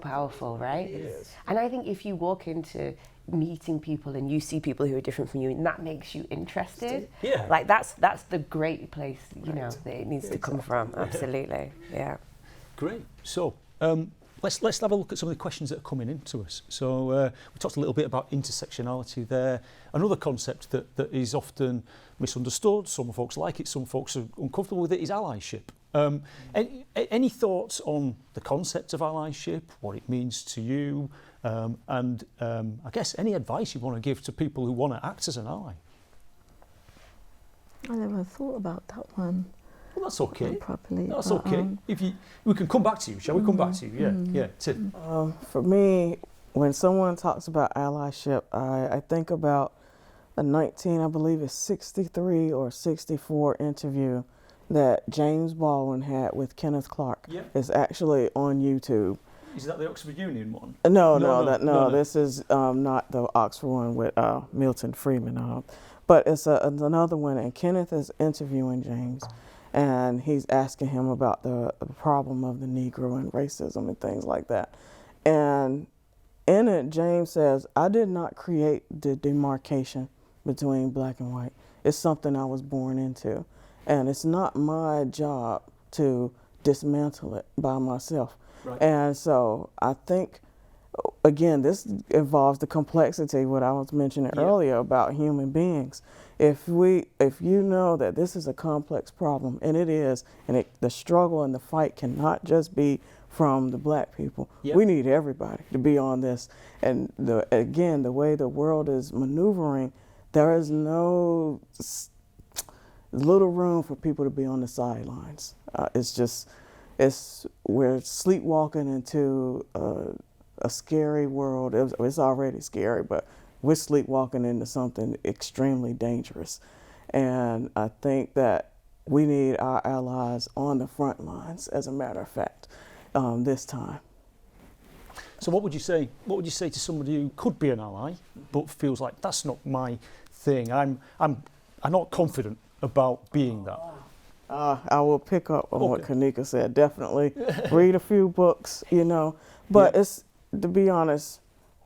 powerful, right? It is. And I think if you walk into meeting people and you see people who are different from you, and that makes you interested, like that's the great place, you know, that it needs to come from. Absolutely. Yeah. Great. So let's have a look at some of the questions that are coming in to us. So we talked a little bit about intersectionality there. Another concept that is often misunderstood, some folks like it, some folks are uncomfortable with it, is allyship. Any thoughts on the concept of allyship, what it means to you, and I guess any advice you want to give to people who want to act as an ally? I never thought about that one. Well, that's okay. Properly. That's okay. We can come back to you, shall we? Come back to you? Yeah. Tim. For me, when someone talks about allyship, I think about a 1963 or 64 interview that James Baldwin had with Kenneth Clark. Yep. It's actually on YouTube. Is that the Oxford Union one? No. This is not the Oxford one with Milton Friedman. But it's another one, and Kenneth is interviewing James, and he's asking him about the problem of the Negro and racism and things like that. And in it, James says, I did not create the demarcation between black and white. It's something I was born into. And it's not my job to dismantle it by myself. Right. And so I think again, this involves the complexity, what I was mentioning earlier about human beings. If you know that this is a complex problem, and it is, and the struggle and the fight cannot just be from the black people. We need everybody to be on this. And again, the way the world is maneuvering, there is little room for people to be on the sidelines. We're sleepwalking into a scary world. It's already scary, but we're sleepwalking into something extremely dangerous. And I think that we need our allies on the front lines, as a matter of fact, this time. So what would you say? What would you say to somebody who could be an ally, but feels like that's not my thing? I'm not confident about being that. I will pick up on what Kanika said. Definitely read a few books, But it's, to be honest,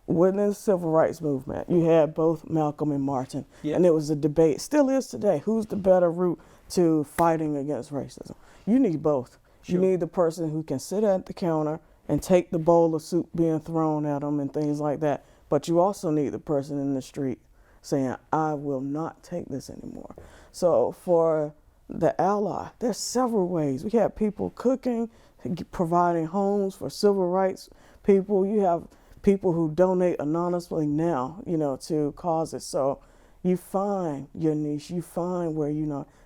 within the civil rights movement, you had both Malcolm and Martin, and it was a debate. Still is today. Who's the better route to fighting against racism? You need both. You need the person who can sit at the counter and take the bowl of soup being thrown at them and things like that. But you also need the person in the street saying, I will not take this anymore. So for the ally, there's several ways. We have people cooking, providing homes for civil rights people. You have people who donate anonymously now, to causes. So you find your niche, you find where,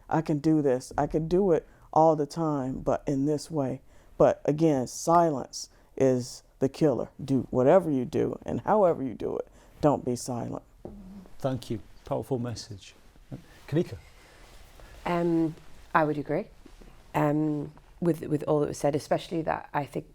I can do this. I can do it all the time, but in this way. But again, silence is the killer. Do whatever you do and however you do it, don't be silent. Thank you. Powerful message. Kanika? I would agree with all that was said, especially that I think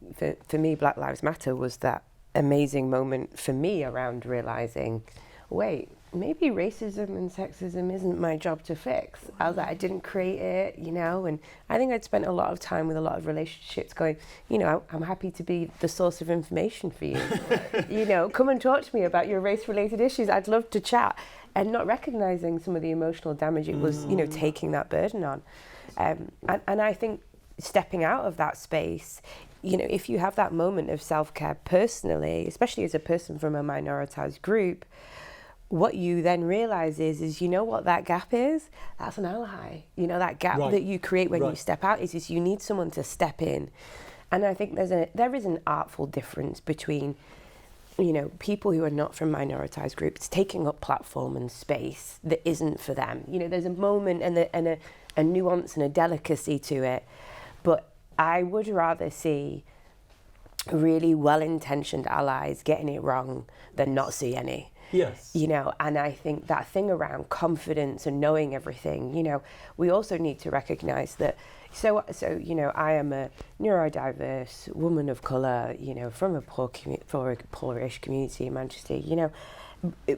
for me, Black Lives Matter was that amazing moment for me around realizing, wait, maybe racism and sexism isn't my job to fix. I was like, I didn't create it, and I think I'd spent a lot of time with a lot of relationships going, I'm happy to be the source of information for you. Come and talk to me about your race-related issues. I'd love to chat. And not recognizing some of the emotional damage it was, taking that burden on. And I think stepping out of that space, if you have that moment of self-care personally, especially as a person from a minoritized group, what you then realize is what that gap is? That's an ally. That gap that you create when you step out is you need someone to step in. And I think there is an artful difference between, people who are not from minoritized groups taking up platform and space that isn't for them. There's a moment and a nuance and a delicacy to it. But I would rather see really well-intentioned allies getting it wrong than not see any. Yes. And I think that thing around confidence and knowing everything, we also need to recognize that. So I am a neurodiverse woman of colour, from a poorish community in Manchester,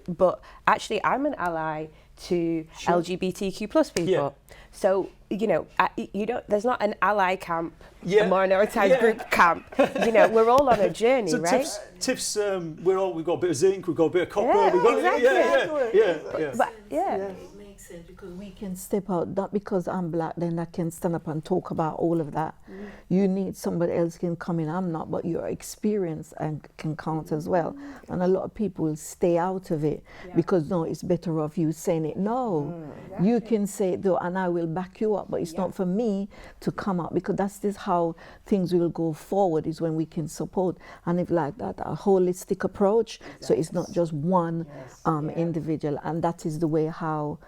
but actually I'm an ally to LGBTQ plus people. So, there's not an ally camp, a minoritized group camp. We're all on a journey, so right? Tiff's, we've got a bit of zinc, we've got a bit of copper, we've got But It makes sense because we can step out, not because I'm black, then I can stand up and talk about all of that. You need somebody else can come in, I'm not, but your experience and can count as well. And a lot of people will stay out of it because no, it's better off you saying it. No, you can say it though, and I will back you up, but it's not for me to come up, because that's just how things will go forward, is when we can support. And if like that, a holistic approach, so it's not just one individual, and that is the way how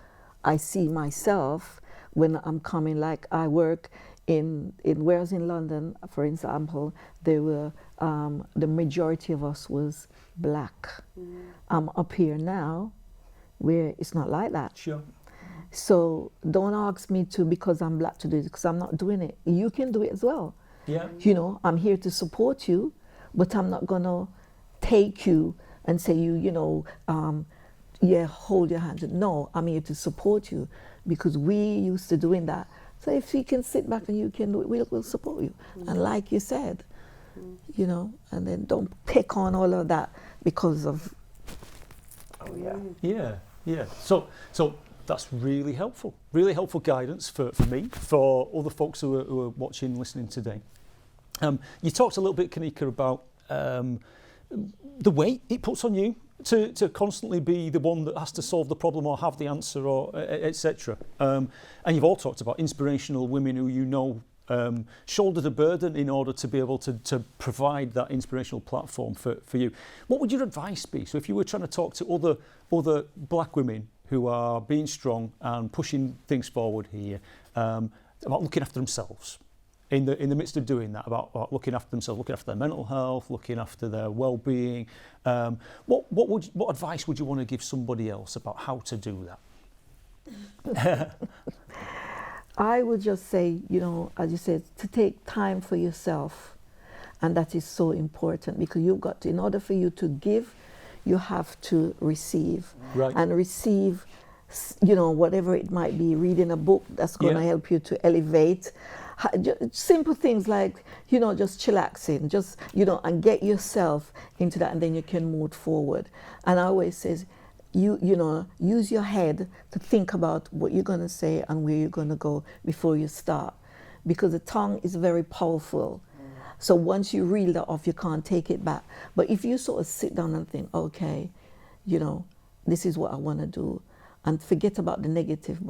I see myself when I'm coming. Like I work in whereas in London, for example, there were the majority of us was black. Up here now, where it's not like that. Sure. So don't ask me to, because I'm black, to do it, because I'm not doing it. You can do it as well. Yeah. I'm here to support you, but I'm not gonna take you and say hold your hand. No, I'm here to support you, because we used to doing that. So if you can sit back and you can do it, we'll support you. And like you said, and then don't pick on all of that because of. Yeah. So that's really helpful guidance for me, for all the folks who are watching, listening today. You talked a little bit, Kanika, about the weight it puts on you to constantly be the one that has to solve the problem or have the answer or etc. And you've all talked about inspirational women who you know shoulder the burden in order to be able to provide that inspirational platform for you. What would your advice be? So if you were trying to talk to other black women who are being strong and pushing things forward here, about looking after themselves, in the midst of doing that, about looking after themselves, looking after their mental health, looking after their well-being, what advice would you want to give somebody else about how to do that? I would just say, you know, as you said, to take time for yourself. And that is so important, because you've got to, in order for you to give, you have to receive. Right. And receive, you know, whatever it might be, reading a book that's going to help you to elevate. Simple things like, you know, just chillaxing, just, you know, and get yourself into that, and then you can move forward. And I always says, you know, use your head to think about what you're going to say and where you're going to go before you start, because the tongue is very powerful. So once you reel that off, you can't take it back. But if you sort of sit down and think, okay, you know, this is what I want to do, and forget about the negative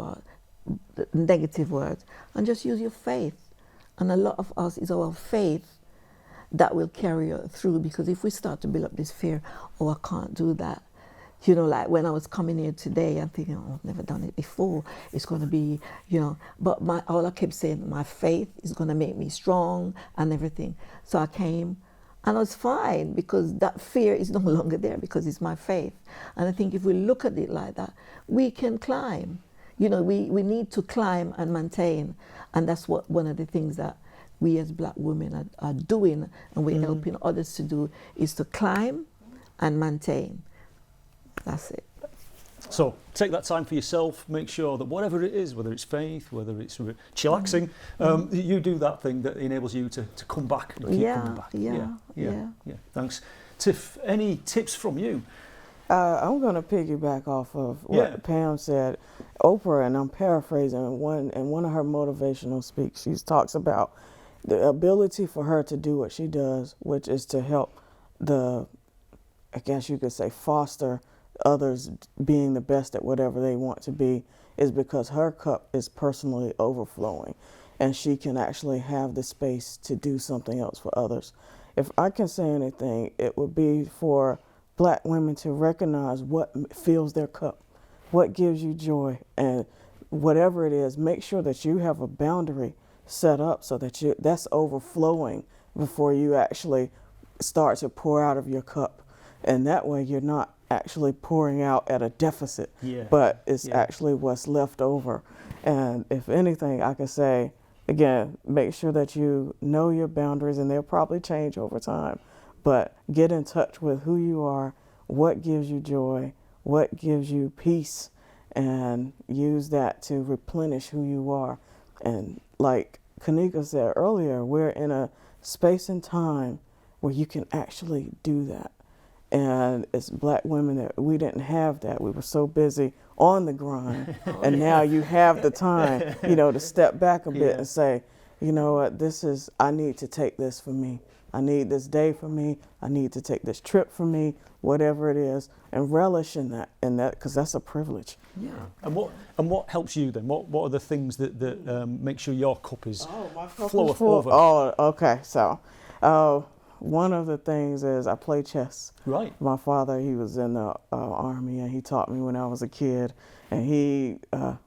words, and just use your faith. And a lot of us, is our faith that will carry us through, because if we start to build up this fear, oh, I can't do that. You know, like when I was coming here today, I'm thinking, oh, I've never done it before. It's going to be, you know, but all I kept saying, my faith is going to make me strong and everything. So I came and I was fine, because that fear is no longer there, because it's my faith. And I think if we look at it like that, we can climb. You know, we need to climb and maintain. And that's what one of the things that we as black women are doing, and we're helping others to do, is to climb and maintain. That's it. So take that time for yourself, make sure that whatever it is, whether it's faith, whether it's chillaxing, you do that thing that enables you to come back and keep coming back. Yeah. Thanks. Tiff, any tips from you? I'm going to piggyback off of what Pam said. Oprah, and I'm paraphrasing, in one of her motivational speaks, she talks about the ability for her to do what she does, which is to help I guess you could say, foster others being the best at whatever they want to be, is because her cup is personally overflowing, and she can actually have the space to do something else for others. If I can say anything, it would be for black women to recognize what fills their cup, what gives you joy, and whatever it is, make sure that you have a boundary set up so that that's overflowing before you actually start to pour out of your cup. And that way you're not actually pouring out at a deficit, but it's actually what's left over. And if anything, I can say, again, make sure that you know your boundaries, and they'll probably change over time, but get in touch with who you are, what gives you joy, what gives you peace, and use that to replenish who you are. And like Kanika said earlier, we're in a space and time where you can actually do that. And as black women, that we didn't have that. We were so busy on the grind. And now you have the time, you know, to step back a bit and say, you know what, I need to take this for me. I need this day for me. I need to take this trip for me, whatever it is, and relish in that, because that's a privilege. Yeah. And what helps you then? What are the things that make sure your cup is flow over? Oh, okay. So, one of the things is I play chess. Right. My father, he was in the Army, and he taught me when I was a kid, and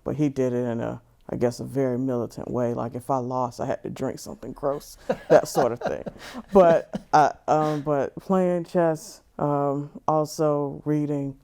but he did it in a very militant way. Like if I lost, I had to drink something gross, that sort of thing. But playing chess, also reading,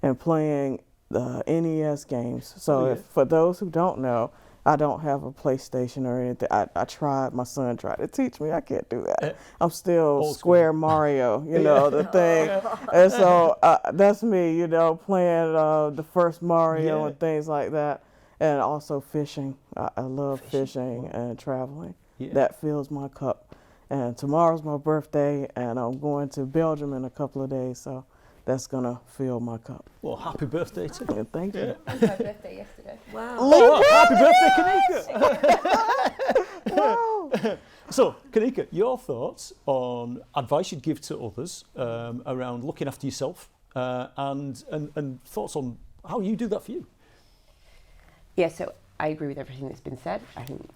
and playing the NES games. So for those who don't know, I don't have a PlayStation or anything. I tried, my son tried to teach me. I can't do that. I'm still Square Mario, you know, the thing. And so that's me, you know, playing the first Mario and things like that. And also fishing. I love fishing and traveling. That fills my cup. And tomorrow's my birthday, and I'm going to Belgium in a couple of days, so that's going to fill my cup. Well, happy birthday to you. Thank you. It was my birthday yesterday. Wow. Oh, happy birthday, Kanika! Wow. So, Kanika, your thoughts on advice you'd give to others around looking after yourself and thoughts on how you do that for you? Yeah, so I agree with everything that's been said. I think,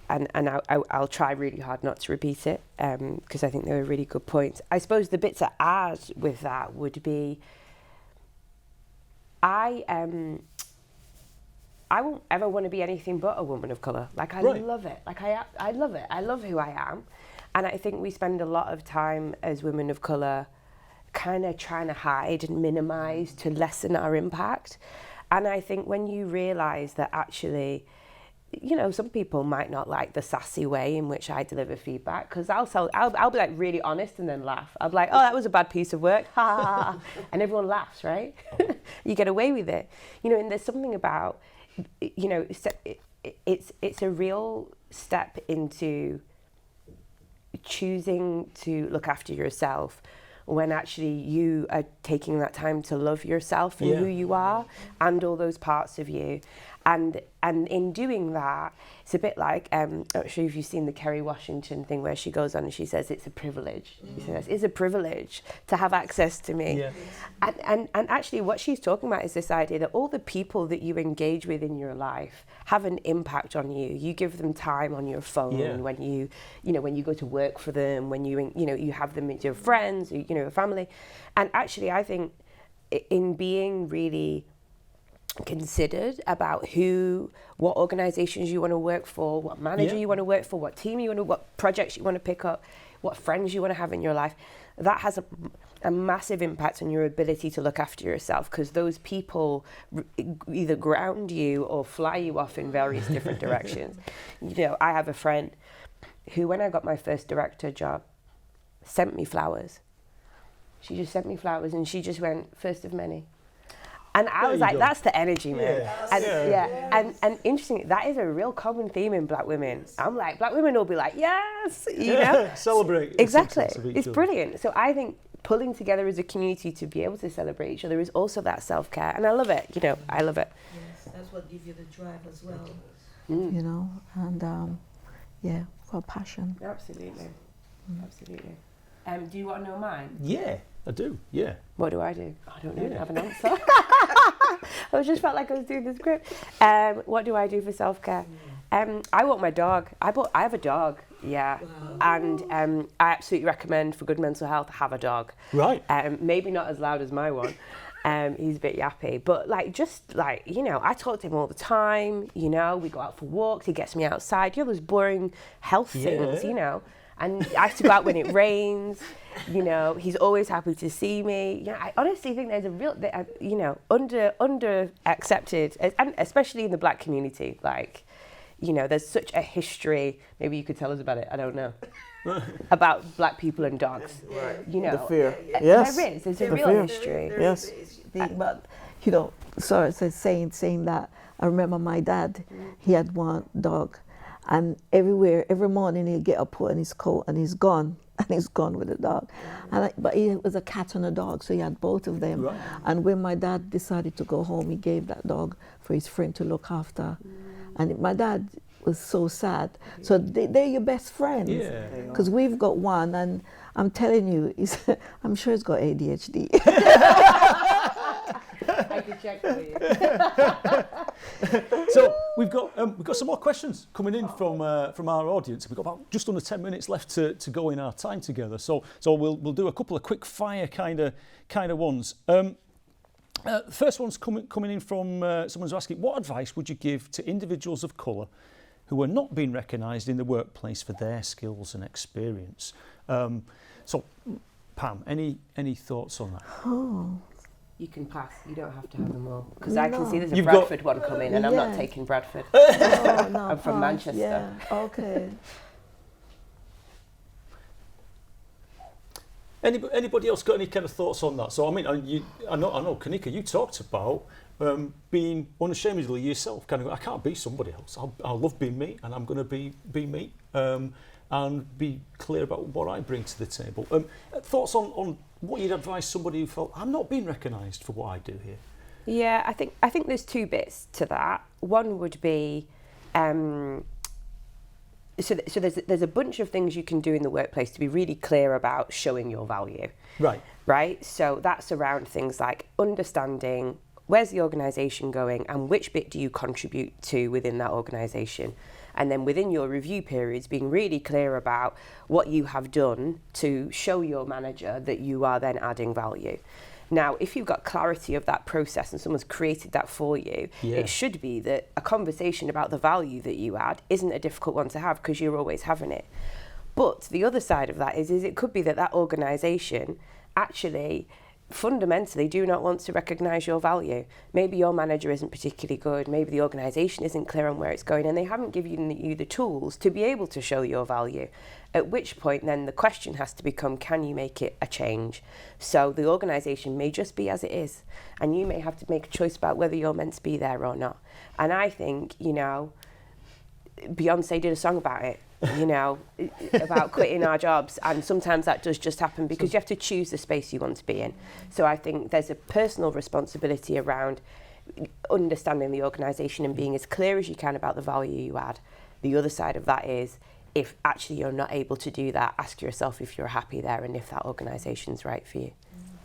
I'll try really hard not to repeat it because I think they were really good points. I suppose the bits that add with that would be, I won't ever want to be anything but a woman of colour. Like, I love it. Like, I love it. I love who I am. And I think we spend a lot of time as women of colour kind of trying to hide and minimise to lessen our impact. And I think when you realise that actually, you know, some people might not like the sassy way in which I deliver feedback, because I'll be like really honest and then laugh. I'll be like, oh, that was a bad piece of work, ha ha ha, and everyone laughs, right? You get away with it, you know. And there's something about, you know, it's a real step into choosing to look after yourself when actually you are taking that time to love yourself and who you are and all those parts of you. And in doing that, it's a bit like, I'm not sure if you've seen the Kerry Washington thing where she goes on and she says, it's a privilege. She says, it's a privilege to have access to me. Yeah. And actually what she's talking about is this idea that all the people that you engage with in your life have an impact on you. You give them time on your phone when you go to work for them, when you have them with your friends, your family. And actually I think in being really considered about what organizations you want to work for, what manager you want to work for, what team what projects you want to pick up, what friends you want to have in your life, that has a massive impact on your ability to look after yourself, because those people either ground you or fly you off in various different directions. You know, I have a friend who, when I got my first director job, sent me flowers. She just sent me flowers and she just went, first of many. And I was like, that's the energy, man. And interestingly, that is a real common theme in black women. I'm like, black women will be like, yes, you know. Celebrate. Exactly. It's brilliant. So I think pulling together as a community to be able to celebrate each other is also that self-care. And I love it, you know, I love it. Yes, that's what gives you the drive as well. You know, and for passion. Absolutely. Absolutely. Do you want to know mine? Yeah, I do, yeah. What do? I don't know, I don't have an answer. I just felt like I was doing the script. What do I do for self-care? I walk my dog. I have a dog, yeah. Wow. And I absolutely recommend, for good mental health, have a dog. Right. Maybe not as loud as my one. He's a bit yappy, but I talk to him all the time, you know, we go out for walks, he gets me outside, those boring health things, you know. And I have to go out when it rains, you know, he's always happy to see me. Yeah, I honestly think there's a real, under accepted, and especially in the black community, there's such a history, maybe you could tell us about it, I don't know, about black people and dogs. Right. You know, the fear. Yes. There's a real history. Yes. But, saying that, I remember my dad, he had one dog. And every morning he'd get up, put on his coat, and he's gone with the dog. But he was a cat and a dog, so he had both of them. Right. And when my dad decided to go home, he gave that dog for his friend to look after. And my dad was so sad. So they're your best friends. Because we've got one, and I'm telling you, I'm sure he's got ADHD. I can check for you. So we've got some more questions coming in from our audience. We've got about just under 10 minutes left to go in our time together. So we'll do a couple of quick fire kind of ones. First one's coming in from someone's asking, what advice would you give to individuals of colour who are not being recognised in the workplace for their skills and experience? So Pam, any thoughts on that? Oh. You can pass. You don't have to have them all. Because I can see there's a Bradford one coming, and I'm not taking Bradford. I'm from Manchester. Yeah. Okay. Anybody else got any kind of thoughts on that? So I mean, I know, Kanika, you talked about being unashamedly yourself. Kind of, I can't be somebody else. I love being me, and I'm going to be me, and be clear about what I bring to the table. Thoughts on what you'd advise somebody who felt, I'm not being recognised for what I do here? Yeah, I think there's two bits to that. One would be so there's a bunch of things you can do in the workplace to be really clear about showing your value. Right. So that's around things like understanding where's the organisation going and which bit do you contribute to within that organisation. And then within your review periods, being really clear about what you have done to show your manager that you are then adding value. Now, if you've got clarity of that process and someone's created that for you, it should be that a conversation about the value that you add isn't a difficult one to have because you're always having it. But the other side of that is it could be that organisation actually fundamentally do not want to recognise your value. Maybe your manager isn't particularly good, maybe the organisation isn't clear on where it's going and they haven't given you the tools to be able to show your value. At which point then the question has to become, can you make it a change? So the organisation may just be as it is and you may have to make a choice about whether you're meant to be there or not. And I think, you know, Beyonce did a song about it, you know, about quitting our jobs, and sometimes that does just happen because you have to choose the space you want to be in. So I think there's a personal responsibility around understanding the organisation and being as clear as you can about the value you add. The other side of that is, if actually you're not able to do that, ask yourself if you're happy there and if that organisation's right for you.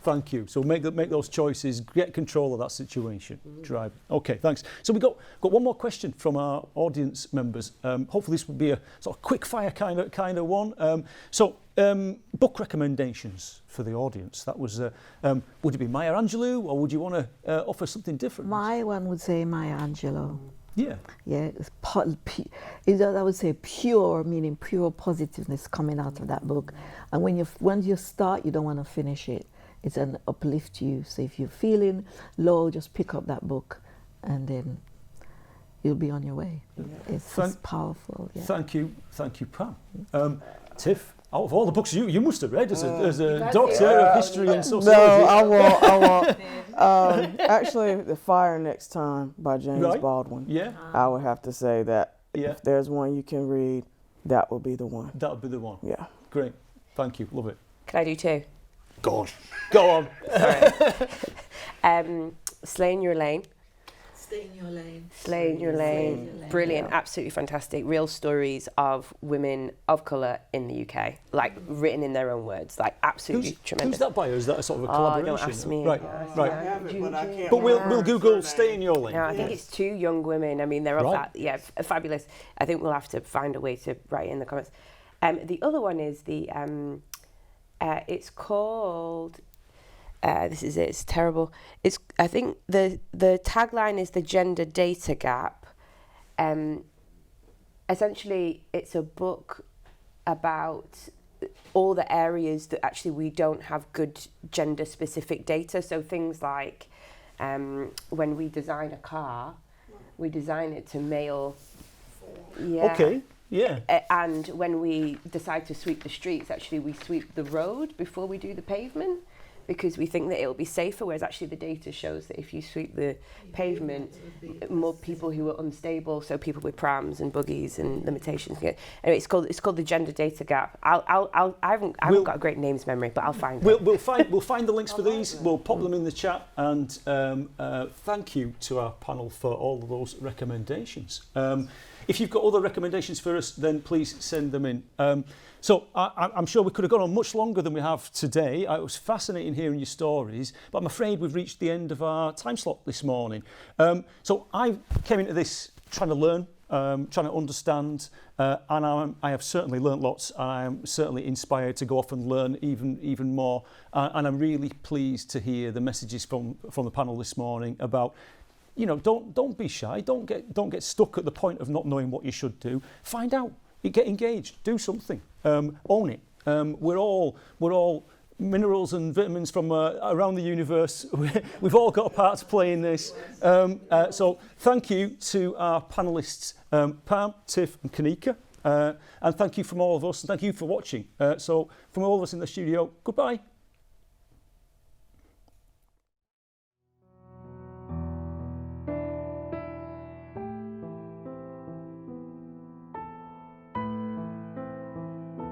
Thank you. So make those choices, get control of that situation. Drive. Okay, thanks. So we've got one more question from our audience members. Hopefully this will be a sort of quick fire kind of one. Book recommendations for the audience. That was, would it be Maya Angelou or would you want to offer something different? My one would say Maya Angelou. Yeah. Yeah, I would say pure, meaning pure positiveness coming out of that book. And when you start, you don't want to finish it. It's an uplift you. So if you're feeling low, just pick up that book and then you'll be on your way. It's just powerful. Yeah. Thank you, Pam. Tiff, out of all the books you must have read as a doctor of history and sociology. No, I won't. Actually, The Fire Next Time by James Baldwin. Yeah. I would have to say that if there's one you can read, that would be the one. That would be the one. Yeah. Great. Thank you. Love it. Can I do two? Go on. Sorry. Slay in Your Lane. Stay in your lane. Slay in Your Lane. Brilliant, absolutely fantastic. Real stories of women of colour in the UK, like written in their own words, like absolutely tremendous. Who's that by, or is that a sort of a collaboration? Don't ask me. Right. I have it, but I can't. But we'll Google Stay in Your Lane. No, I think it's two young women. I mean, they're of that, fabulous. I think we'll have to find a way to write in the comments. The other one is it's called. This is it. It's terrible. I think the tagline is the gender data gap. Essentially, it's a book about all the areas that actually we don't have good gender specific data. So things like when we design a car, we design it to male. Yeah. Okay. Yeah. And when we decide to sweep the streets, actually we sweep the road before we do the pavement, because we think that it'll be safer, whereas actually the data shows that if you sweep the pavement, more people who are unstable, so people with prams and buggies and limitations. Anyway, it's called the gender data gap. I haven't got a great names memory, but I'll find it. We'll find the links for these. We'll pop them in the chat, and thank you to our panel for all of those recommendations. If you've got other recommendations for us, then please send them in. So I'm sure we could have gone on much longer than we have today. It was fascinating hearing your stories, but I'm afraid we've reached the end of our time slot this morning. So I came into this trying to learn, trying to understand, and I have certainly learnt lots. I am certainly inspired to go off and learn even more. And I'm really pleased to hear the messages from the panel this morning about, you know, don't be shy. Don't get stuck at the point of not knowing what you should do. Find out. Get engaged. Do something. Own it. We're all minerals and vitamins from around the universe. We've all got a part to play in this. So thank you to our panellists, Pam, Tiff, and Kanika, and thank you from all of us. And thank you for watching. So from all of us in the studio, goodbye.